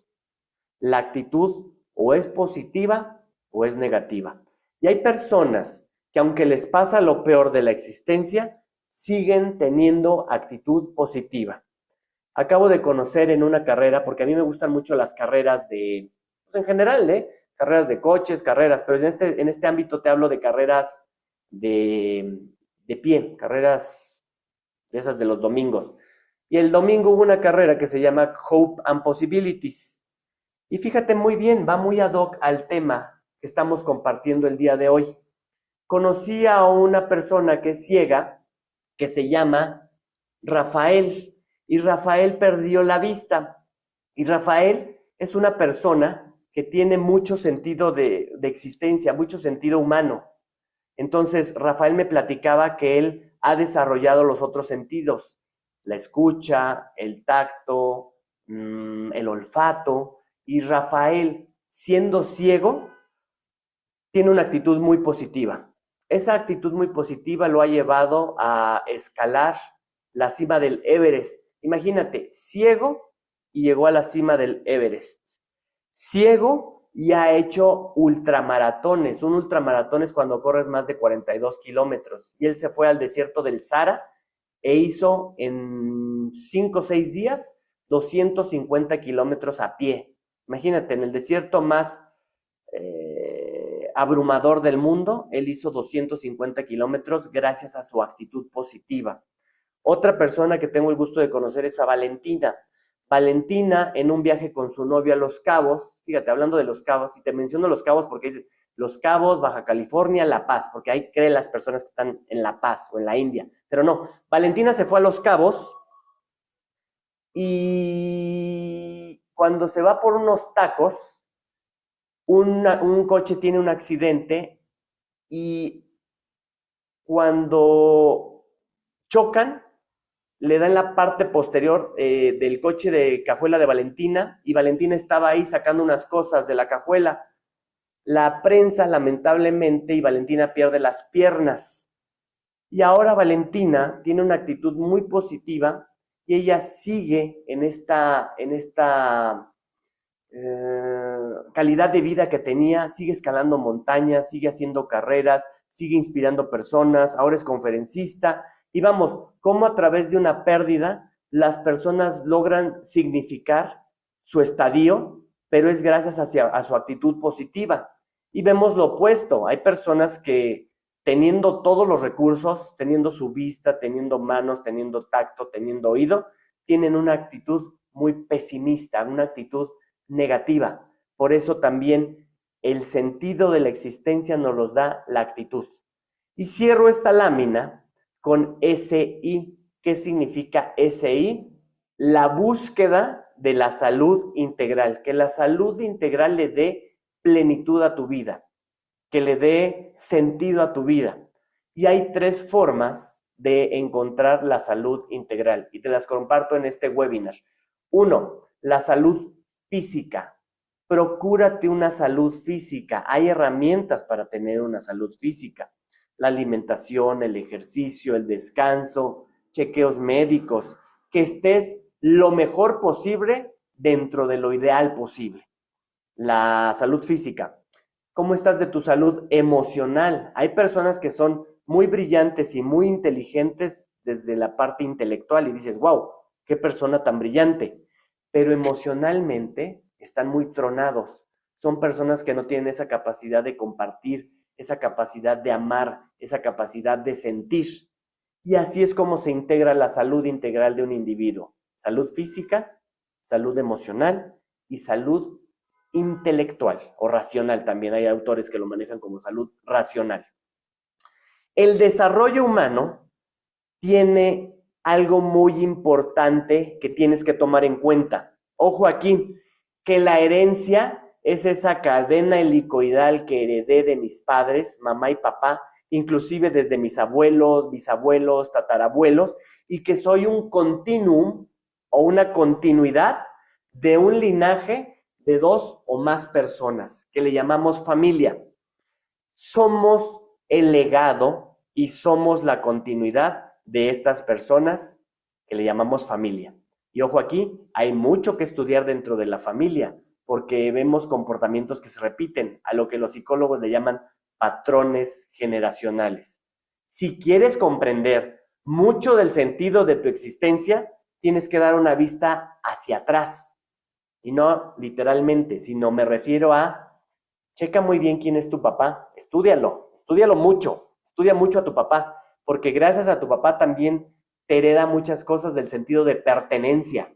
La actitud o es positiva o es negativa. Y hay personas que aunque les pasa lo peor de la existencia, siguen teniendo actitud positiva. Acabo de conocer en una carrera, porque a mí me gustan mucho las carreras de, pues en general, carreras de coches, carreras, pero en este ámbito te hablo de carreras de pie, carreras de esas de los domingos. Y el domingo hubo una carrera que se llama Hope and Possibilities. Y fíjate muy bien, va muy ad hoc al tema que estamos compartiendo el día de hoy. Conocí a una persona que es ciega, que se llama Rafael, y Rafael perdió la vista. Y Rafael es una persona que tiene mucho sentido de existencia, mucho sentido humano. Entonces, Rafael me platicaba que él ha desarrollado los otros sentidos, la escucha, el tacto, el olfato, y Rafael, siendo ciego, tiene una actitud muy positiva. Esa actitud muy positiva lo ha llevado a escalar la cima del Everest. Imagínate, ciego y llegó a la cima del Everest. Ciego y ha hecho ultramaratones. Un ultramaratón es cuando corres más de 42 kilómetros. Y él se fue al desierto del Sahara e hizo en 5 o 6 días 250 kilómetros a pie. Imagínate, en el desierto más abrumador del mundo, él hizo 250 kilómetros gracias a su actitud positiva. Otra persona que tengo el gusto de conocer es a Valentina. Valentina, en un viaje con su novio a Los Cabos, fíjate, hablando de Los Cabos, y te menciono Los Cabos porque dice Los Cabos, Baja California, La Paz, porque ahí creen las personas que están en La Paz o en la India. Pero no, Valentina se fue a Los Cabos y cuando se va por unos tacos, un coche tiene un accidente y cuando chocan, le dan la parte posterior del coche de cajuela de Valentina y Valentina estaba ahí sacando unas cosas de la cajuela. La prensa, lamentablemente, y Valentina pierde las piernas. Y ahora Valentina tiene una actitud muy positiva y ella sigue en esta calidad de vida que tenía, sigue escalando montañas, sigue haciendo carreras, sigue inspirando personas, ahora es conferencista. Y vamos, cómo a través de una pérdida las personas logran significar su estadio, pero es gracias a su actitud positiva. Y vemos lo opuesto, hay personas que teniendo todos los recursos, teniendo su vista, teniendo manos, teniendo tacto, teniendo oído, tienen una actitud muy pesimista, una actitud negativa. Por eso también el sentido de la existencia nos los da la actitud. Y cierro esta lámina con SI. ¿Qué significa SI? La búsqueda de la salud integral, que la salud integral le dé plenitud a tu vida, que le dé sentido a tu vida. Y hay 3 formas de encontrar la salud integral y te las comparto en este webinar. 1, la salud física. Procúrate una salud física. Hay herramientas para tener una salud física. La alimentación, el ejercicio, el descanso, chequeos médicos, que estés lo mejor posible dentro de lo ideal posible. La salud física. ¿Cómo estás de tu salud emocional? Hay personas que son muy brillantes y muy inteligentes desde la parte intelectual y dices, wow, qué persona tan brillante. Pero emocionalmente están muy tronados. Son personas que no tienen esa capacidad de compartir, esa capacidad de amar, esa capacidad de sentir. Y así es como se integra la salud integral de un individuo. Salud física, salud emocional y salud intelectual o racional. También hay autores que lo manejan como salud racional. El desarrollo humano tiene algo muy importante que tienes que tomar en cuenta. Ojo aquí, que la herencia es esa cadena helicoidal que heredé de mis padres, mamá y papá, inclusive desde mis abuelos, bisabuelos, tatarabuelos, y que soy un continuum o una continuidad de un linaje de 2 o más personas, que le llamamos familia. Somos el legado y somos la continuidad de estas personas que le llamamos familia. Y ojo aquí, hay mucho que estudiar dentro de la familia, porque vemos comportamientos que se repiten, a lo que los psicólogos le llaman patrones generacionales. Si quieres comprender mucho del sentido de tu existencia, tienes que dar una vista hacia atrás. Y no literalmente, sino me refiero a, checa muy bien quién es tu papá, estúdialo mucho, estudia mucho a tu papá, porque gracias a tu papá también te hereda muchas cosas del sentido de pertenencia.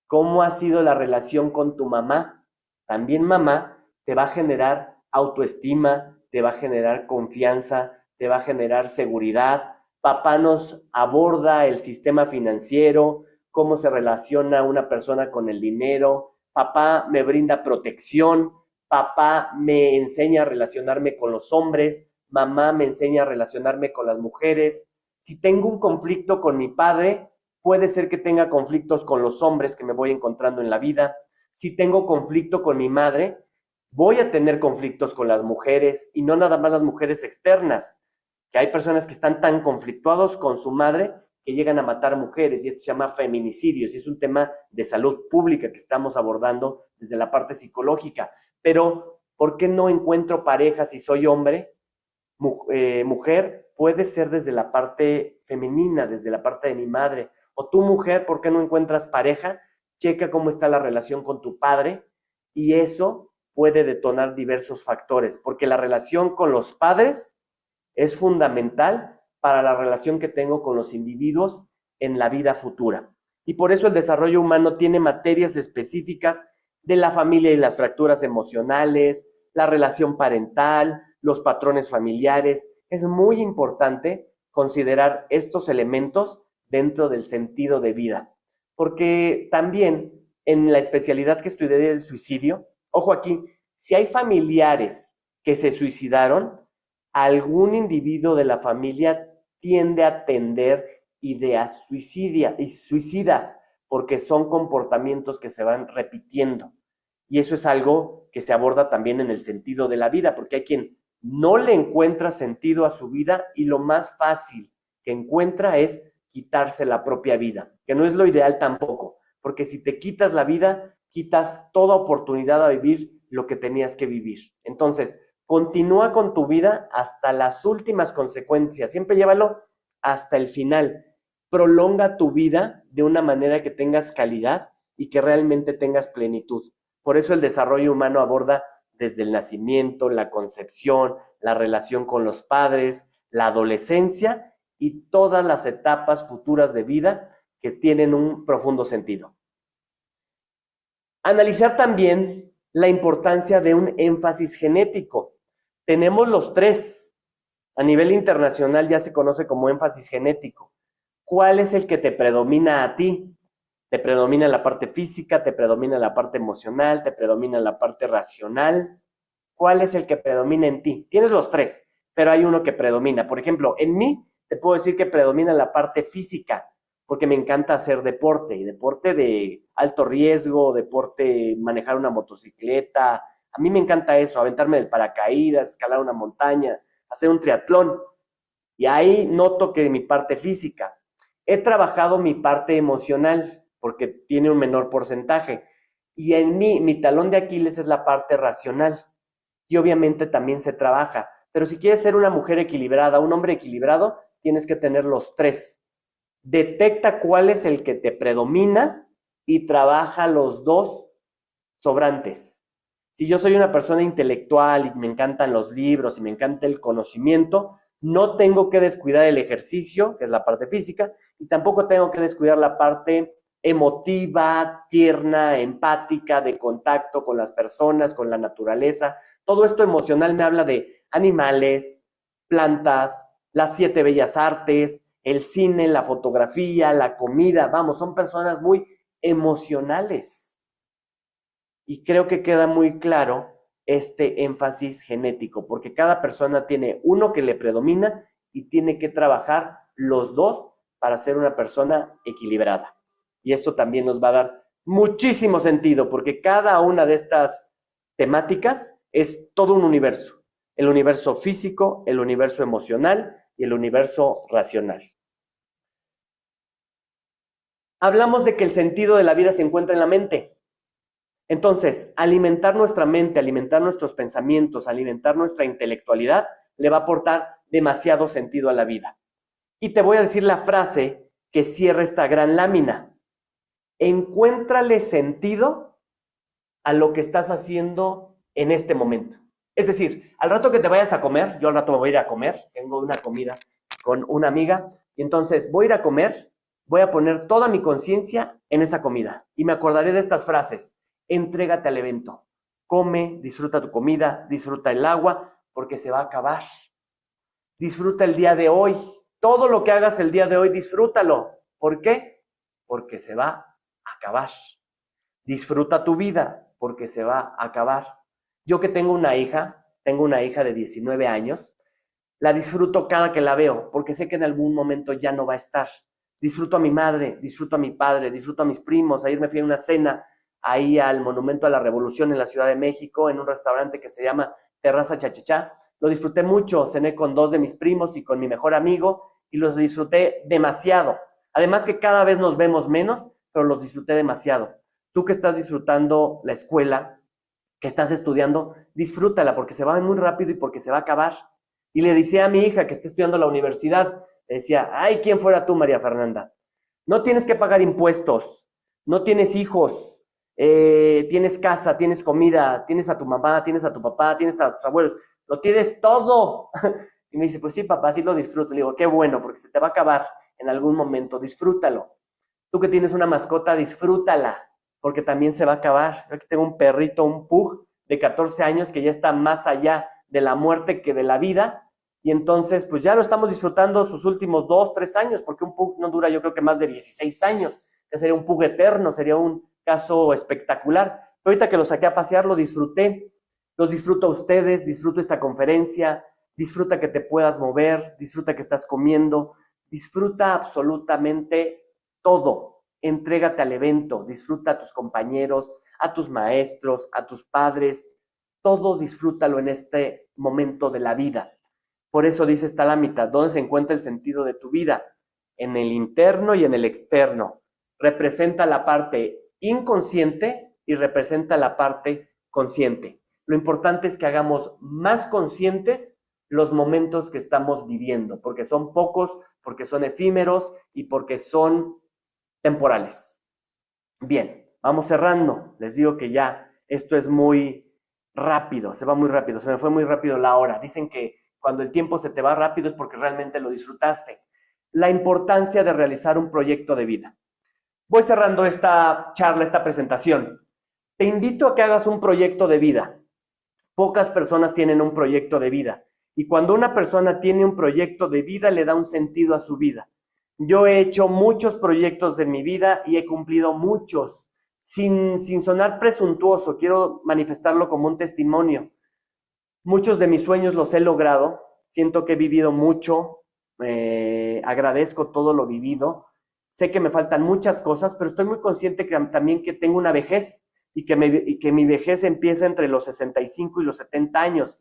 ¿Cómo ha sido la relación con tu mamá? También mamá te va a generar autoestima, te va a generar confianza, te va a generar seguridad. Papá nos aborda el sistema financiero, cómo se relaciona una persona con el dinero. Papá me brinda protección. Papá me enseña a relacionarme con los hombres. Mamá me enseña a relacionarme con las mujeres. Si tengo un conflicto con mi padre, puede ser que tenga conflictos con los hombres que me voy encontrando en la vida. Si tengo conflicto con mi madre, voy a tener conflictos con las mujeres y no nada más las mujeres externas, que hay personas que están tan conflictuados con su madre que llegan a matar mujeres y esto se llama feminicidios y es un tema de salud pública que estamos abordando desde la parte psicológica. pero ¿por qué no encuentro pareja si soy hombre? Mujer, puede ser desde la parte femenina, desde la parte de mi madre. O tú, mujer, ¿por qué no encuentras pareja? Checa cómo está la relación con tu padre y eso puede detonar diversos factores, porque la relación con los padres es fundamental para la relación que tengo con los individuos en la vida futura. Y por eso el desarrollo humano tiene materias específicas de la familia y las fracturas emocionales, la relación parental, los patrones familiares. Es muy importante considerar estos elementos dentro del sentido de vida, porque también en la especialidad que estudié del suicidio, ojo aquí, si hay familiares que se suicidaron, algún individuo de la familia tiende a tender ideas suicidas, porque son comportamientos que se van repitiendo. Y eso es algo que se aborda también en el sentido de la vida, porque hay quien no le encuentra sentido a su vida y lo más fácil que encuentra es quitarse la propia vida, que no es lo ideal tampoco, porque si te quitas la vida, quitas toda oportunidad a vivir lo que tenías que vivir. Entonces, continúa con tu vida hasta las últimas consecuencias, siempre llévalo hasta el final. Prolonga tu vida de una manera que tengas calidad y que realmente tengas plenitud. Por eso el desarrollo humano aborda desde el nacimiento, la concepción, la relación con los padres, la adolescencia y todas las etapas futuras de vida que tienen un profundo sentido. Analizar también la importancia de un énfasis genético. Tenemos los tres. A nivel internacional ya se conoce como énfasis genético. ¿Cuál es el que te predomina a ti? ¿Te predomina la parte física? ¿Te predomina la parte emocional? ¿Te predomina la parte racional? ¿Cuál es el que predomina en ti? Tienes los tres, pero hay uno que predomina. Por ejemplo, en mí te puedo decir que predomina la parte física, porque me encanta hacer deporte, y deporte de alto riesgo, deporte, manejar una motocicleta. A mí me encanta eso, aventarme del paracaídas, escalar una montaña, hacer un triatlón. Y ahí noto que mi parte física. He trabajado mi parte emocional, porque tiene un menor porcentaje. Y en mí, mi talón de Aquiles es la parte racional. Y obviamente también se trabaja. Pero si quieres ser una mujer equilibrada, un hombre equilibrado, tienes que tener los tres. Detecta cuál es el que te predomina y trabaja los dos sobrantes. Si yo soy una persona intelectual y me encantan los libros y me encanta el conocimiento, no tengo que descuidar el ejercicio, que es la parte física, y tampoco tengo que descuidar la parte emotiva, tierna, empática, de contacto con las personas, con la naturaleza. Todo esto emocional me habla de animales, plantas, las 7 bellas artes, el cine, la fotografía, la comida. Vamos, son personas muy emocionales. Y creo que queda muy claro este énfasis genético, porque cada persona tiene uno que le predomina y tiene que trabajar los dos para ser una persona equilibrada. Y esto también nos va a dar muchísimo sentido, porque cada una de estas temáticas es todo un universo. El universo físico, el universo emocional y el universo racional. Hablamos de que el sentido de la vida se encuentra en la mente. Entonces, alimentar nuestra mente, alimentar nuestros pensamientos, alimentar nuestra intelectualidad, le va a aportar demasiado sentido a la vida. Y te voy a decir la frase que cierra esta gran lámina. Encuéntrale sentido a lo que estás haciendo en este momento. Es decir, al rato que te vayas a comer, yo al rato me voy a ir a comer, tengo una comida con una amiga, y entonces voy a ir a comer, voy a poner toda mi conciencia en esa comida y me acordaré de estas frases. Entrégate al evento, come, disfruta tu comida, disfruta el agua, porque se va a acabar. Disfruta el día de hoy, todo lo que hagas el día de hoy, disfrútalo. ¿Por qué? Porque se va a acabar. Disfruta tu vida, porque se va a acabar. Yo que tengo una hija de 19 años, la disfruto cada que la veo, porque sé que en algún momento ya no va a estar. Disfruto a mi madre, disfruto a mi padre, disfruto a mis primos. Ayer me fui a una cena ahí al Monumento a la Revolución en la Ciudad de México, en un restaurante que se llama Terraza Chachachá. Lo disfruté mucho, cené con 2 de mis primos y con mi mejor amigo y los disfruté demasiado. Además que cada vez nos vemos menos, pero los disfruté demasiado. Tú que estás disfrutando la escuela, que estás estudiando, disfrútala porque se va muy rápido y porque se va a acabar. Y le decía a mi hija que está estudiando en la universidad, le decía, ay, ¿quién fuera tú, María Fernanda? No tienes que pagar impuestos, no tienes hijos, tienes casa, tienes comida, tienes a tu mamá, tienes a tu papá, tienes a tus abuelos, lo tienes todo. Y me dice, pues sí, papá, sí lo disfruto. Le digo, qué bueno, porque se te va a acabar en algún momento, disfrútalo. Tú que tienes una mascota, disfrútala, porque también se va a acabar. Yo aquí tengo un perrito, un pug de 14 años que ya está más allá de la muerte que de la vida, y entonces pues ya lo estamos disfrutando sus últimos 2, 3 años, porque un pug no dura yo creo que más de 16 años, que sería un pug eterno, sería un caso espectacular. Pero ahorita que lo saqué a pasear, lo disfruté, los disfruto a ustedes, disfruto esta conferencia, disfruta que te puedas mover, disfruta que estás comiendo, disfruta absolutamente todo. Entrégate al evento, disfruta a tus compañeros, a tus maestros, a tus padres, todo disfrútalo en este momento de la vida. Por eso dice esta lámina, ¿dónde se encuentra el sentido de tu vida? En el interno y en el externo. Representa la parte inconsciente y representa la parte consciente. Lo importante es que hagamos más conscientes los momentos que estamos viviendo, porque son pocos, porque son efímeros y porque son temporales. Bien, vamos cerrando. Les digo que ya esto es muy rápido, se va muy rápido, se me fue muy rápido la hora. Dicen que cuando el tiempo se te va rápido es porque realmente lo disfrutaste. La importancia de realizar un proyecto de vida. Voy cerrando esta charla, esta presentación. Te invito a que hagas un proyecto de vida. Pocas personas tienen un proyecto de vida. Y cuando una persona tiene un proyecto de vida, le da un sentido a su vida. Yo he hecho muchos proyectos en mi vida y he cumplido muchos. Sin sonar presuntuoso, quiero manifestarlo como un testimonio. Muchos de mis sueños los he logrado. Siento que he vivido mucho. Agradezco todo lo vivido. Sé que me faltan muchas cosas, pero estoy muy consciente que también que tengo una vejez y que mi vejez empieza entre los 65 y los 70 años.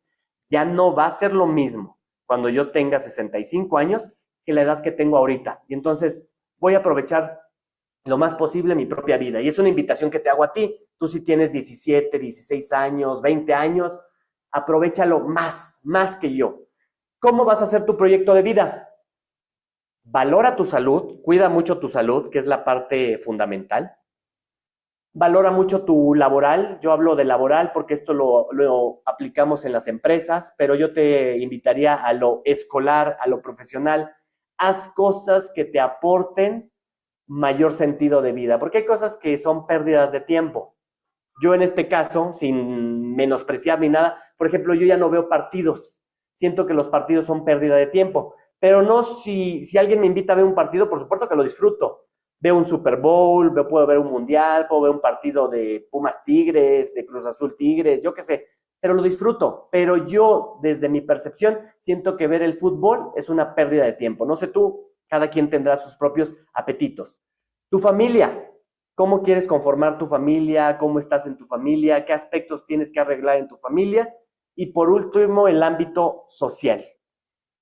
Ya no va a ser lo mismo cuando yo tenga 65 años que la edad que tengo ahorita. Y entonces voy a aprovechar lo más posible mi propia vida. Y es una invitación que te hago a ti. Tú si tienes 17, 16 años, 20 años, aprovéchalo más que yo. ¿Cómo vas a hacer tu proyecto de vida? Valora tu salud, cuida mucho tu salud, que es la parte fundamental. Valora mucho tu laboral. Yo hablo de laboral porque esto lo aplicamos en las empresas, pero yo te invitaría a lo escolar, a lo profesional. Haz cosas que te aporten mayor sentido de vida, porque hay cosas que son pérdidas de tiempo. Yo en este caso, sin menospreciar ni nada, por ejemplo, yo ya no veo partidos. Siento que los partidos son pérdida de tiempo, pero no si alguien me invita a ver un partido, por supuesto que lo disfruto. Veo un Super Bowl, puedo ver un Mundial, puedo ver un partido de Pumas Tigres, de Cruz Azul Tigres, yo qué sé, pero lo disfruto. Pero yo, desde mi percepción, siento que ver el fútbol es una pérdida de tiempo. No sé tú, cada quien tendrá sus propios apetitos. Tu familia, ¿cómo quieres conformar tu familia? ¿Cómo estás en tu familia? ¿Qué aspectos tienes que arreglar en tu familia? Y por último, el ámbito social.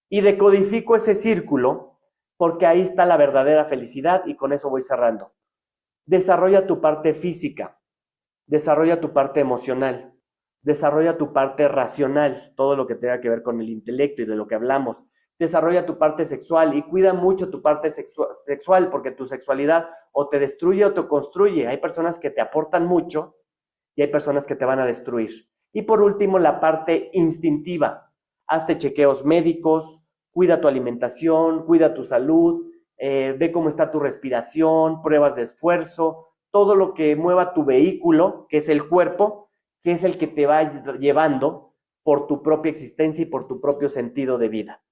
Y decodifico ese círculo porque ahí está la verdadera felicidad y con eso voy cerrando. Desarrolla tu parte física, desarrolla tu parte emocional, desarrolla tu parte racional, todo lo que tenga que ver con el intelecto y de lo que hablamos. Desarrolla tu parte sexual y cuida mucho tu parte sexual porque tu sexualidad o te destruye o te construye. Hay personas que te aportan mucho y hay personas que te van a destruir. Y por último, la parte instintiva. Hazte chequeos médicos, cuida tu alimentación, cuida tu salud, ve cómo está tu respiración, pruebas de esfuerzo, todo lo que mueva tu vehículo, que es el cuerpo, que es el que te va llevando por tu propia existencia y por tu propio sentido de vida.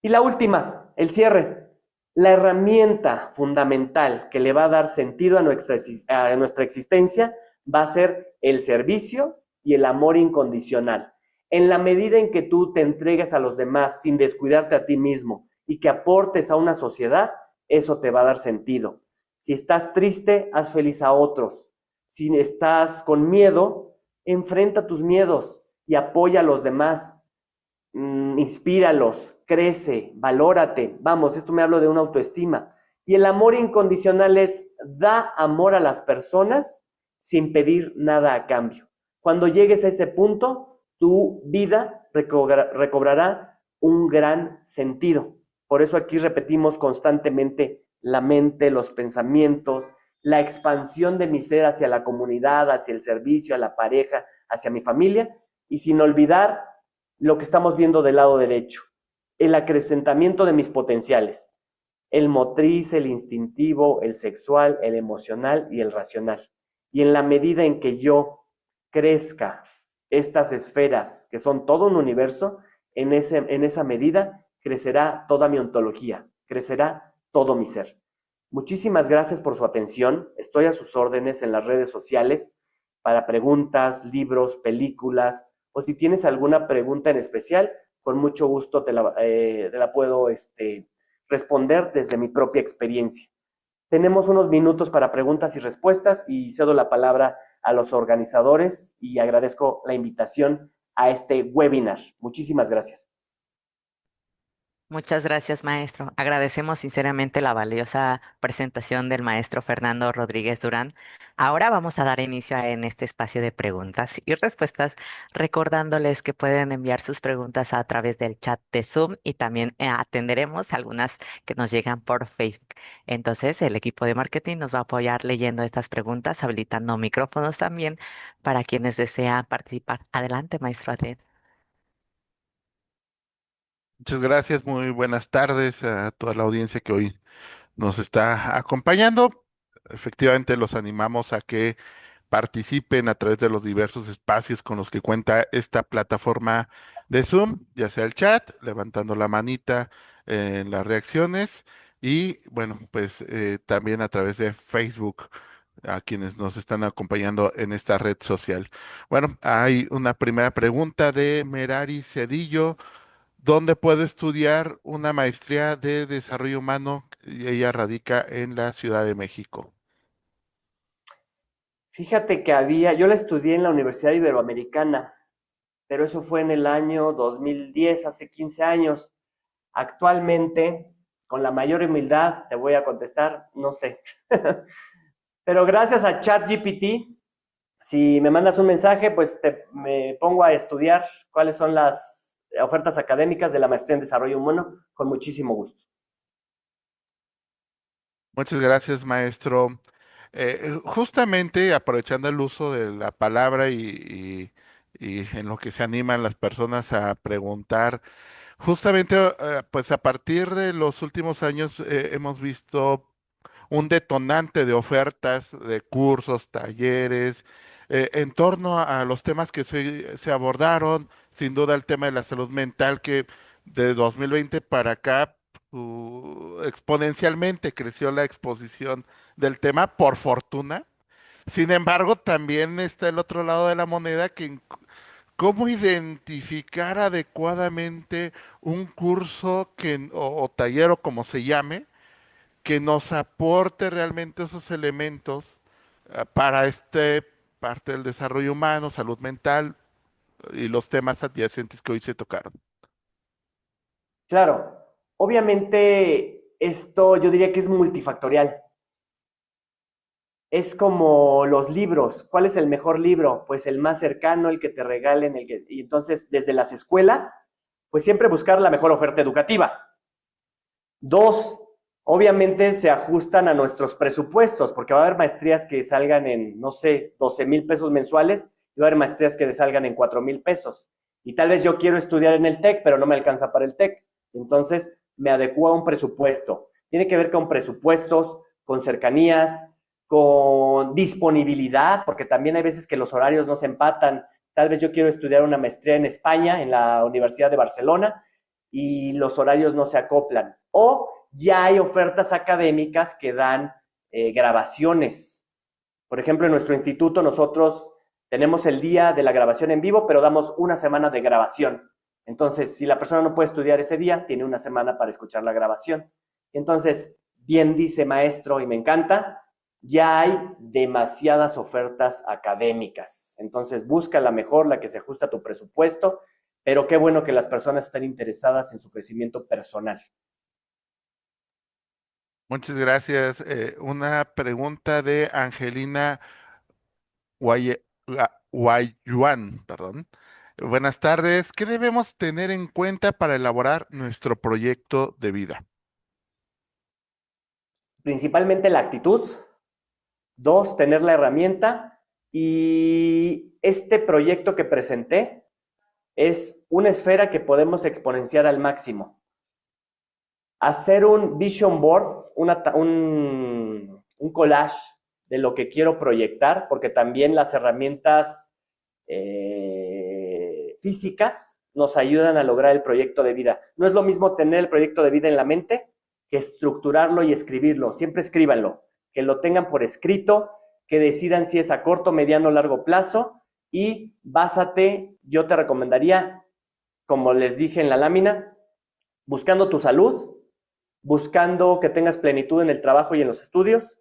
Y la última, el cierre. La herramienta fundamental que le va a dar sentido a nuestra existencia va a ser el servicio y el amor incondicional. En la medida en que tú te entregues a los demás sin descuidarte a ti mismo y que aportes a una sociedad, eso te va a dar sentido. Si estás triste, haz feliz a otros. Si estás con miedo, enfrenta tus miedos y apoya a los demás. Inspíralos, crece, valórate. Vamos, esto me hablo de una autoestima. Y el amor incondicional es, da amor a las personas sin pedir nada a cambio. Cuando llegues a ese punto, tu vida recobrará un gran sentido. Por eso aquí repetimos constantemente la mente, los pensamientos, la expansión de mi ser hacia la comunidad, hacia el servicio, a la pareja, hacia mi familia, y sin olvidar lo que estamos viendo del lado derecho, el acrecentamiento de mis potenciales, el motriz, el instintivo, el sexual, el emocional y el racional. Y en la medida en que yo crezca estas esferas, que son todo un universo, en esa medida crecerá toda mi ontología, crecerá todo mi ser. Muchísimas gracias por su atención. Estoy a sus órdenes en las redes sociales para preguntas, libros, películas, o si tienes alguna pregunta en especial, con mucho gusto te la puedo responder desde mi propia experiencia. Tenemos unos minutos para preguntas y respuestas y cedo la palabra a los organizadores y agradezco la invitación a este webinar. Muchísimas gracias. Muchas gracias, maestro. Agradecemos sinceramente la valiosa presentación del maestro Fernando Rodríguez Durán. Ahora vamos a dar inicio en este espacio de preguntas y respuestas, recordándoles que pueden enviar sus preguntas a través del chat de Zoom y también atenderemos algunas que nos llegan por Facebook. Entonces, el equipo de marketing nos va a apoyar leyendo estas preguntas, habilitando micrófonos también para quienes desean participar. Adelante, maestro Adrián. Muchas gracias, muy buenas tardes a toda la audiencia que hoy nos está acompañando. Efectivamente, los animamos a que participen a través de los diversos espacios con los que cuenta esta plataforma de Zoom, ya sea el chat, levantando la manita en las reacciones y bueno, pues también a través de Facebook a quienes nos están acompañando en esta red social. Bueno, hay una primera pregunta de Merari Cedillo. ¿Dónde puedo estudiar una maestría de desarrollo humano? Y ella radica en la Ciudad de México. Fíjate que yo la estudié en la Universidad Iberoamericana, pero eso fue en el año 2010, hace 15 años. Actualmente, con la mayor humildad, te voy a contestar, no sé. Pero gracias a ChatGPT, si me mandas un mensaje, pues me pongo a estudiar cuáles son las ofertas académicas de la maestría en desarrollo humano con muchísimo gusto. Muchas gracias, maestro. Justamente aprovechando el uso de la palabra y en lo que se animan las personas a preguntar, justamente pues a partir de los últimos años hemos visto un detonante de ofertas, de cursos, talleres, en torno a los temas que se abordaron, sin duda el tema de la salud mental, que de 2020 para acá exponencialmente creció la exposición del tema, por fortuna. Sin embargo, también está el otro lado de la moneda, que cómo identificar adecuadamente un curso o taller o como se llame, que nos aporte realmente esos elementos para este parte del desarrollo humano, salud mental y los temas adyacentes que hoy se tocaron. Claro, obviamente esto yo diría que es multifactorial. Es como los libros. ¿Cuál es el mejor libro? Pues el más cercano, el que te regalen, y entonces desde las escuelas, pues siempre buscar la mejor oferta educativa. Dos, obviamente se ajustan a nuestros presupuestos, porque va a haber maestrías que salgan en, no sé, 12,000 pesos mensuales y va a haber maestrías que salgan en 4,000 pesos. Y tal vez yo quiero estudiar en el TEC, pero no me alcanza para el TEC. Entonces me adecuo a un presupuesto. Tiene que ver con presupuestos, con cercanías, con disponibilidad, porque también hay veces que los horarios no se empatan. Tal vez yo quiero estudiar una maestría en España, en la Universidad de Barcelona, y los horarios no se acoplan. O ya hay ofertas académicas que dan grabaciones. Por ejemplo, en nuestro instituto nosotros tenemos el día de la grabación en vivo, pero damos una semana de grabación. Entonces, si la persona no puede estudiar ese día, tiene una semana para escuchar la grabación. Entonces, bien dice maestro, y me encanta, ya hay demasiadas ofertas académicas. Entonces, busca la mejor, la que se ajusta a tu presupuesto, pero qué bueno que las personas estén interesadas en su crecimiento personal. Muchas gracias. Una pregunta de Angelina Huayuan, perdón. Buenas tardes. ¿Qué debemos tener en cuenta para elaborar nuestro proyecto de vida? Principalmente la actitud. Dos, tener la herramienta. Y este proyecto que presenté es una esfera que podemos exponenciar al máximo. Hacer un vision board, un collage de lo que quiero proyectar, porque también las herramientas físicas nos ayudan a lograr el proyecto de vida. No es lo mismo tener el proyecto de vida en la mente que estructurarlo y escribirlo. Siempre escríbanlo, que lo tengan por escrito, que decidan si es a corto, mediano o largo plazo y básate, yo te recomendaría, como les dije en la lámina, buscando tu salud, buscando que tengas plenitud en el trabajo y en los estudios,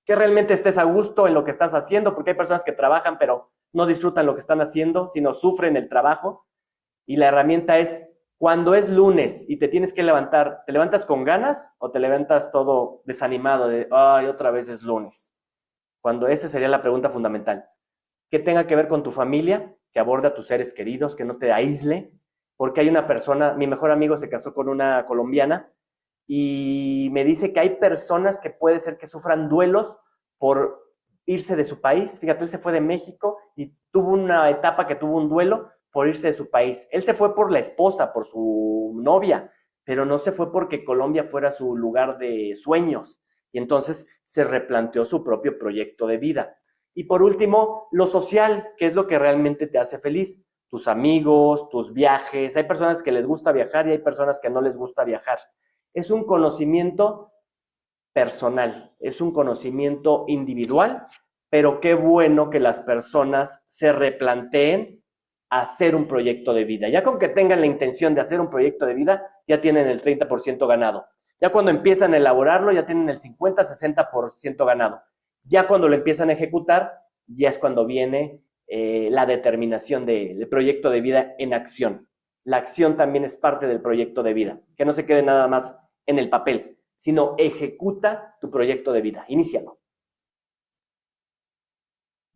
que realmente estés a gusto en lo que estás haciendo, porque hay personas que trabajan pero no disfrutan lo que están haciendo, sino sufren el trabajo. Y la herramienta es, cuando es lunes y te tienes que levantar, ¿te levantas con ganas o te levantas todo desanimado de, ay, otra vez es lunes? Cuando esa sería la pregunta fundamental. Que tenga que ver con tu familia, que aborde a tus seres queridos, que no te aísle, porque hay una persona, mi mejor amigo se casó con una colombiana y me dice que hay personas que puede ser que sufran duelos por irse de su país. Fíjate, él se fue de México y tuvo una etapa que tuvo un duelo por irse de su país. Él se fue por la esposa, por su novia, pero no se fue porque Colombia fuera su lugar de sueños. Y entonces se replanteó su propio proyecto de vida. Y por último, lo social, que es lo que realmente te hace feliz. Tus amigos, tus viajes. Hay personas que les gusta viajar y hay personas que no les gusta viajar. Es un conocimiento personal, es un conocimiento individual, pero qué bueno que las personas se replanteen hacer un proyecto de vida. Ya con que tengan la intención de hacer un proyecto de vida, ya tienen el 30% ganado. Ya cuando empiezan a elaborarlo, ya tienen el 50-60% ganado. Ya cuando lo empiezan a ejecutar, ya es cuando viene la determinación del proyecto de vida en acción. La acción también es parte del proyecto de vida, que no se quede nada más en el papel, sino ejecuta tu proyecto de vida. Inícialo.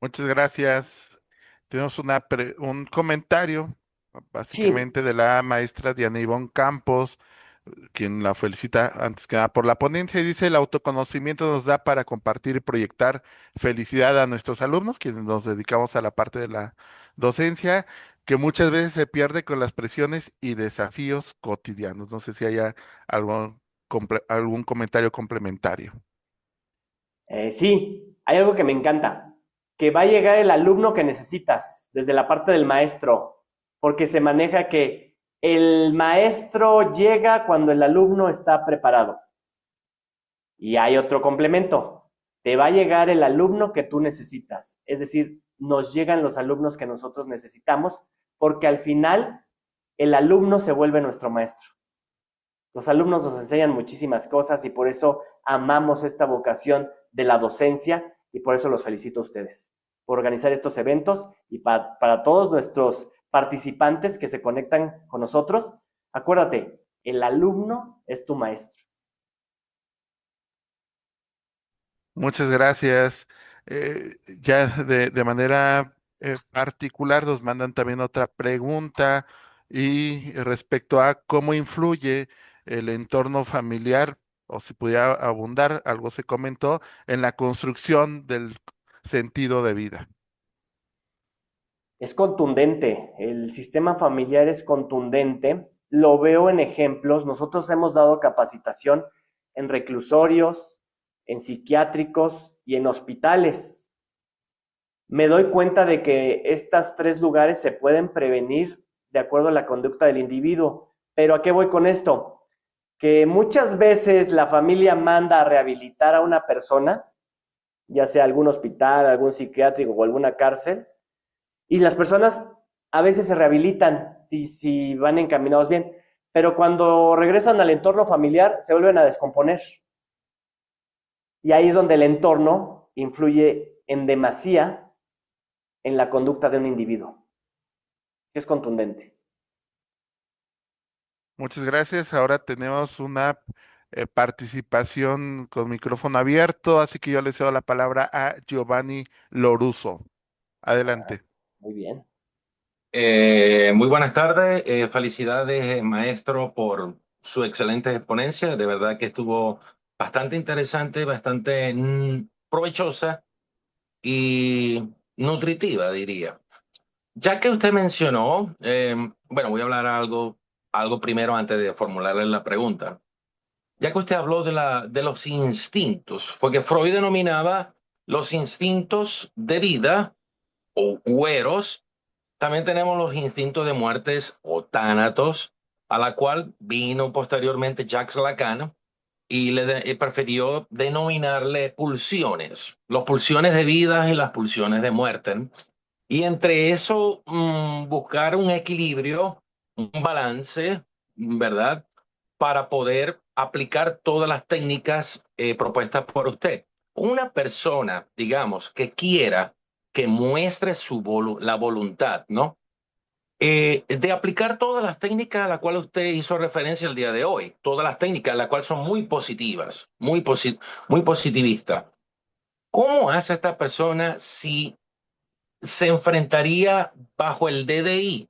Muchas gracias. Tenemos un comentario, Sí, básicamente de la maestra Diana Ivonne Campos, quien la felicita antes que nada por la ponencia y dice, el autoconocimiento nos da para compartir y proyectar felicidad a nuestros alumnos, quienes nos dedicamos a la parte de la docencia, que muchas veces se pierde con las presiones y desafíos cotidianos. No sé si haya algún comentario complementario. sí, hay algo que me encanta, que va a llegar el alumno que necesitas desde la parte del maestro, porque se maneja que el maestro llega cuando el alumno está preparado. Y hay otro complemento, te va a llegar el alumno que tú necesitas, es decir, nos llegan los alumnos que nosotros necesitamos, porque al final el alumno se vuelve nuestro maestro. Los alumnos nos enseñan muchísimas cosas y por eso amamos esta vocación de la docencia y por eso los felicito a ustedes por organizar estos eventos y para todos nuestros participantes que se conectan con nosotros. Acuérdate, el alumno es tu maestro. Muchas gracias. Ya de manera particular nos mandan también otra pregunta y respecto a cómo influye el entorno familiar, o si pudiera abundar, algo se comentó, en la construcción del sentido de vida. Es contundente, el sistema familiar es contundente, lo veo en ejemplos, nosotros hemos dado capacitación en reclusorios, en psiquiátricos y en hospitales. Me doy cuenta de que estos tres lugares se pueden prevenir de acuerdo a la conducta del individuo. Pero ¿a qué voy con esto? Que muchas veces la familia manda a rehabilitar a una persona, ya sea algún hospital, algún psiquiátrico o alguna cárcel, y las personas a veces se rehabilitan si van encaminados bien, pero cuando regresan al entorno familiar se vuelven a descomponer. Y ahí es donde el entorno influye en demasía en la conducta de un individuo. Es contundente. Muchas gracias. Ahora tenemos una participación con micrófono abierto, así que yo le cedo la palabra a Giovanni Loruso. Adelante. Muy bien. Muy buenas tardes, felicidades maestro por su excelente exponencia, de verdad que estuvo bastante interesante, bastante provechosa y nutritiva, diría. Ya que usted mencionó, bueno, voy a hablar algo primero antes de formularle la pregunta. Ya que usted habló de los instintos, porque Freud denominaba los instintos de vida o hueros. También tenemos los instintos de muertes o tánatos, a la cual vino posteriormente Jacques Lacan y prefirió denominarle pulsiones, las pulsiones de vida y las pulsiones de muerte. Y entre eso, buscar un equilibrio, un balance, ¿verdad? Para poder aplicar todas las técnicas propuestas por usted. Una persona, digamos, que quiera que muestre la voluntad, ¿no? De aplicar todas las técnicas a las cuales usted hizo referencia el día de hoy, todas las técnicas, las cuales son muy positivas, muy positivistas. ¿Cómo hace esta persona si se enfrentaría bajo el DDI,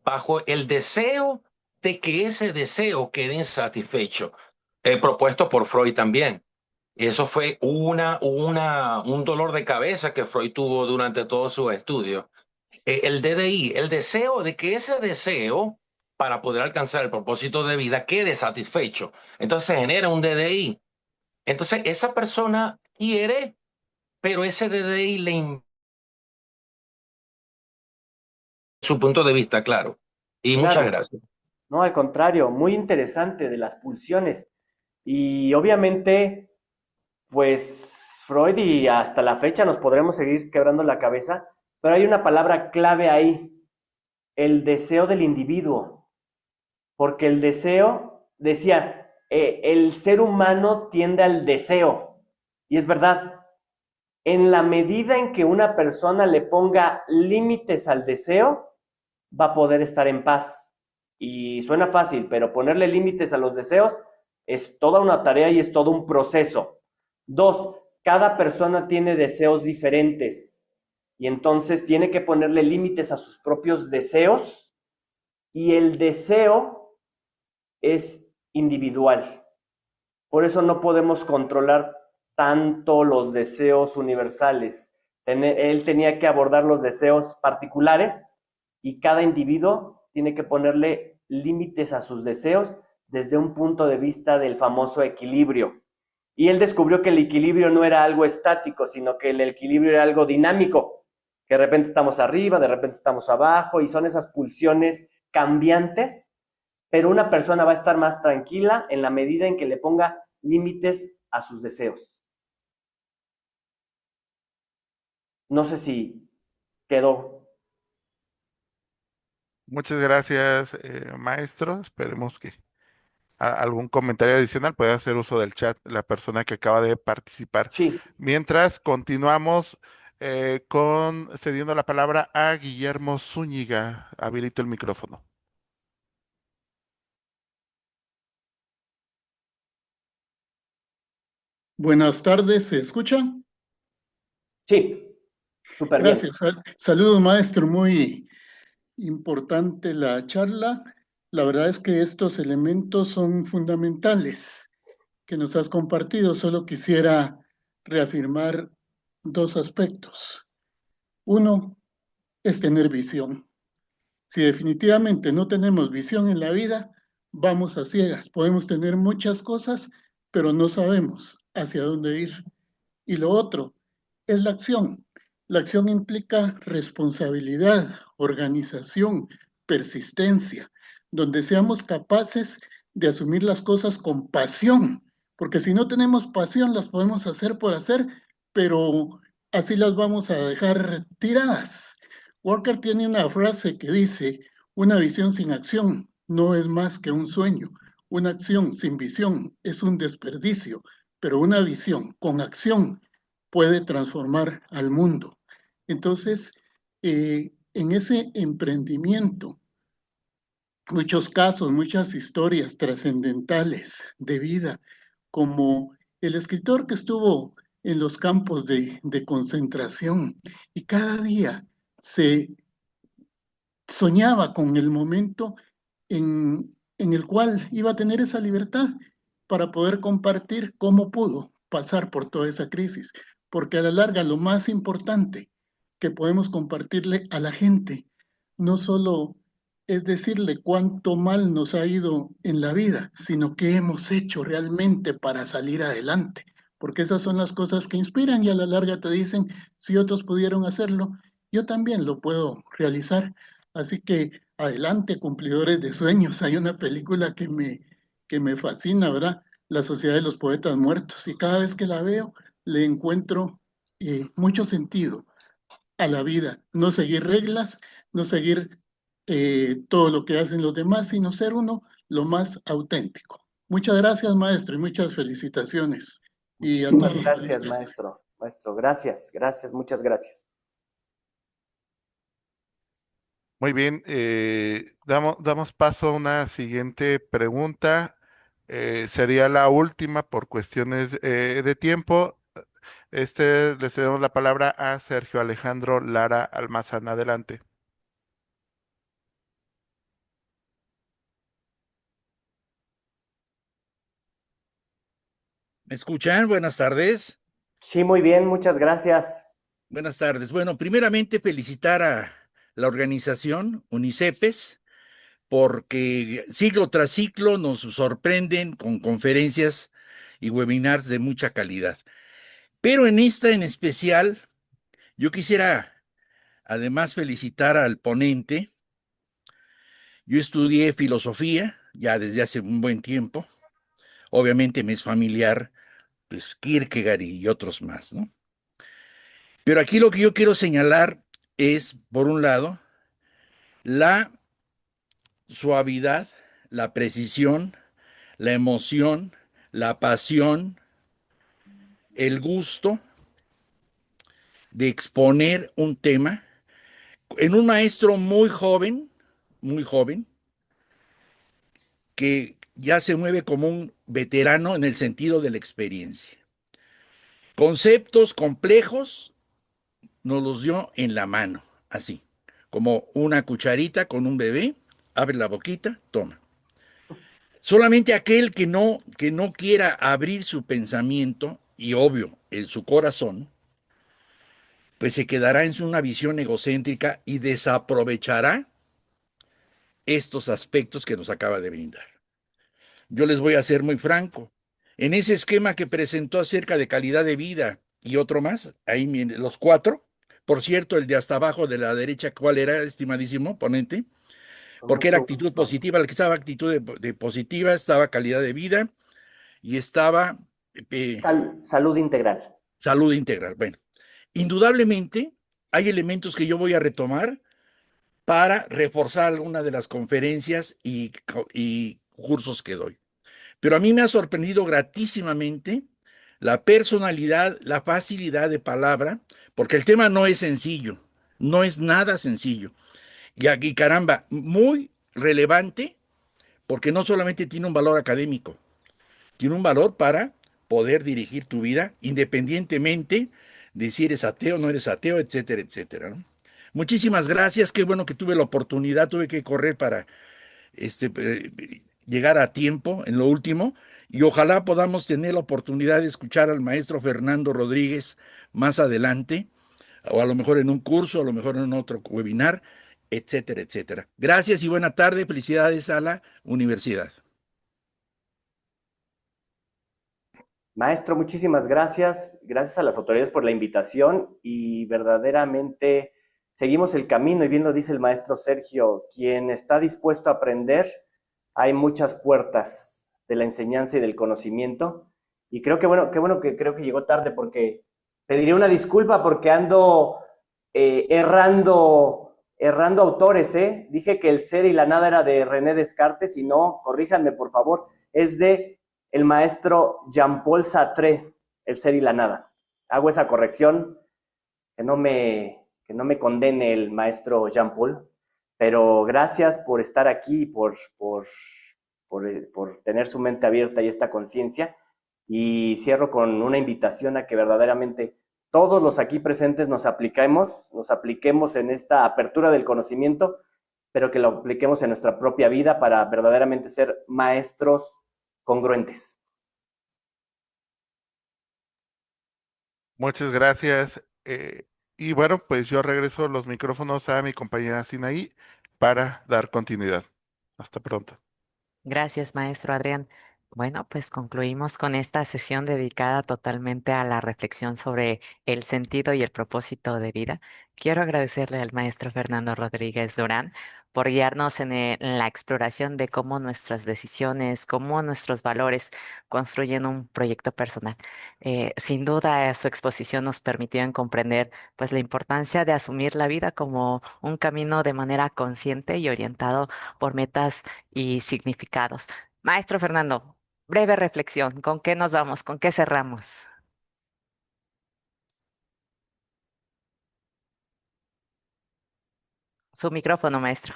bajo el deseo de que ese deseo quede insatisfecho, propuesto por Freud también? Eso fue un dolor de cabeza que Freud tuvo durante todos sus estudios. El DDI, el deseo de que ese deseo, para poder alcanzar el propósito de vida, quede satisfecho. Entonces se genera un DDI. Entonces esa persona quiere, pero ese DDI su punto de vista, claro. Y muchas Claro, gracias. no, al contrario, muy interesante de las pulsiones. Y obviamente, pues Freud y hasta la fecha nos podremos seguir quebrando la cabeza, pero hay una palabra clave ahí, el deseo del individuo, porque el deseo, decía, el ser humano tiende al deseo, y es verdad, en la medida en que una persona le ponga límites al deseo, va a poder estar en paz. Y suena fácil, pero ponerle límites a los deseos es toda una tarea y es todo un proceso. Dos, cada persona tiene deseos diferentes y entonces tiene que ponerle límites a sus propios deseos y el deseo es individual. Por eso no podemos controlar tanto los deseos universales. Él tenía que abordar los deseos particulares y cada individuo tiene que ponerle límites a sus deseos desde un punto de vista del famoso equilibrio. Y él descubrió que el equilibrio no era algo estático, sino que el equilibrio era algo dinámico, que de repente estamos arriba, de repente estamos abajo, y son esas pulsiones cambiantes, pero una persona va a estar más tranquila en la medida en que le ponga límites a sus deseos. No sé si quedó. Muchas gracias, maestro. Esperemos que algún comentario adicional pueda hacer uso del chat la persona que acaba de participar. Sí, Mientras continuamos con cediendo la palabra a Guillermo Zúñiga. Habilito el micrófono. Buenas tardes, ¿se escucha? sí, súper bien. Gracias. Saludos, maestro. Muy importante la charla. La verdad es que estos elementos son fundamentales que nos has compartido. Solo quisiera reafirmar dos aspectos. Uno es tener visión. Si definitivamente no tenemos visión en la vida, vamos a ciegas. Podemos tener muchas cosas, pero no sabemos hacia dónde ir. Y lo otro es la acción. La acción implica responsabilidad, organización, persistencia, donde seamos capaces de asumir las cosas con pasión, porque si no tenemos pasión las podemos hacer por hacer, pero así las vamos a dejar tiradas. Walker tiene una frase que dice, una visión sin acción no es más que un sueño, una acción sin visión es un desperdicio, pero una visión con acción puede transformar al mundo. Entonces, en ese emprendimiento, muchos casos, muchas historias trascendentales de vida, como el escritor que estuvo en los campos de concentración y cada día se soñaba con el momento en el cual iba a tener esa libertad para poder compartir cómo pudo pasar por toda esa crisis. Porque a la larga lo más importante que podemos compartirle a la gente no solo es decirle cuánto mal nos ha ido en la vida, sino qué hemos hecho realmente para salir adelante. Porque esas son las cosas que inspiran y a la larga te dicen, si otros pudieron hacerlo, yo también lo puedo realizar. Así que adelante, cumplidores de sueños. Hay una película que me fascina, ¿verdad? La Sociedad de los Poetas Muertos. Y cada vez que la veo, le encuentro mucho sentido a la vida. No seguir reglas, no seguir todo lo que hacen los demás, sino ser uno lo más auténtico. Muchas gracias, maestro, y muchas felicitaciones. Y a Muchísimas todos. gracias, maestro. Maestro, gracias, gracias, muchas gracias. Muy bien, damos paso a una siguiente pregunta. Sería la última por cuestiones de tiempo. Le cedemos la palabra a Sergio Alejandro Lara Almazán. Adelante. ¿Me escuchan? Buenas tardes. Sí, muy bien, muchas gracias. Buenas tardes. Bueno, primeramente felicitar a la organización UNICEPES porque ciclo tras ciclo nos sorprenden con conferencias y webinars de mucha calidad. Pero en esta en especial, yo quisiera además felicitar al ponente. Yo estudié filosofía ya desde hace un buen tiempo. Obviamente me es familiar, pues, Kierkegaard y otros más, ¿no? Pero aquí lo que yo quiero señalar es, por un lado, la suavidad, la precisión, la emoción, la pasión, el gusto de exponer un tema en un maestro muy joven, que ya se mueve como un veterano en el sentido de la experiencia. Conceptos complejos nos los dio en la mano, así, como una cucharita con un bebé, abre la boquita, toma. Solamente aquel que no quiera abrir su pensamiento y obvio, su corazón, pues se quedará en una visión egocéntrica y desaprovechará estos aspectos que nos acaba de brindar. Yo les voy a ser muy franco. En ese esquema que presentó acerca de calidad de vida y otro más, ahí los cuatro, por cierto, el de hasta abajo de la derecha, ¿cuál era, estimadísimo ponente? Con Porque era mucho actitud gusto. positiva, el que estaba actitud de positiva, estaba calidad de vida y estaba Salud integral. salud integral. Bueno, indudablemente hay elementos que yo voy a retomar para reforzar alguna de las conferencias y cursos que doy. Pero a mí me ha sorprendido gratísimamente la personalidad, la facilidad de palabra, porque el tema no es sencillo, no es nada sencillo. Y aquí, caramba, muy relevante, porque no solamente tiene un valor académico, tiene un valor para poder dirigir tu vida independientemente de si eres ateo o no eres ateo, etcétera, etcétera, ¿no? Muchísimas gracias, qué bueno que tuve la oportunidad, tuve que correr para llegar a tiempo en lo último y ojalá podamos tener la oportunidad de escuchar al maestro Fernando Rodríguez más adelante, o a lo mejor en un curso, a lo mejor en otro webinar, etcétera, etcétera. Gracias y buena tarde, felicidades a la universidad. Maestro, muchísimas gracias. Gracias a las autoridades por la invitación y verdaderamente seguimos el camino y bien lo dice el maestro Sergio, quien está dispuesto a aprender, hay muchas puertas de la enseñanza y del conocimiento y creo que creo que llegó tarde porque pediría una disculpa porque ando errando autores, ¿eh? Dije que el ser y la nada era de René Descartes y no, corríjanme por favor, es de el maestro Jean-Paul Sartre, el ser y la nada. Hago esa corrección, que no me condene el maestro Jean-Paul, pero gracias por estar aquí, por tener su mente abierta y esta conciencia. Y cierro con una invitación a que verdaderamente todos los aquí presentes nos apliquemos en esta apertura del conocimiento, pero que lo apliquemos en nuestra propia vida para verdaderamente ser maestros congruentes. Muchas gracias. Y bueno, pues yo regreso los micrófonos a mi compañera Sinaí para dar continuidad. Hasta pronto. Gracias, maestro Adrián. Bueno, pues concluimos con esta sesión dedicada totalmente a la reflexión sobre el sentido y el propósito de vida. Quiero agradecerle al maestro Fernando Rodríguez Durán por guiarnos en la exploración de cómo nuestras decisiones, cómo nuestros valores construyen un proyecto personal. Sin duda, su exposición nos permitió en comprender pues la importancia de asumir la vida como un camino de manera consciente y orientado por metas y significados. Maestro Fernando, breve reflexión. ¿Con qué nos vamos? ¿Con qué cerramos? Su micrófono, maestro.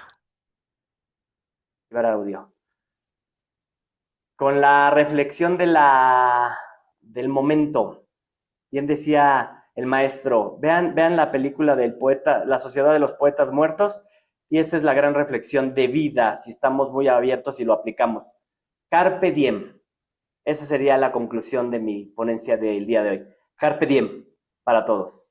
Audio. Con la reflexión del momento. Bien decía el maestro, vean la película del poeta, La Sociedad de los Poetas Muertos, y esa es la gran reflexión de vida, si estamos muy abiertos y lo aplicamos. Carpe diem. Esa sería la conclusión de mi ponencia del día de hoy. Carpe diem para todos.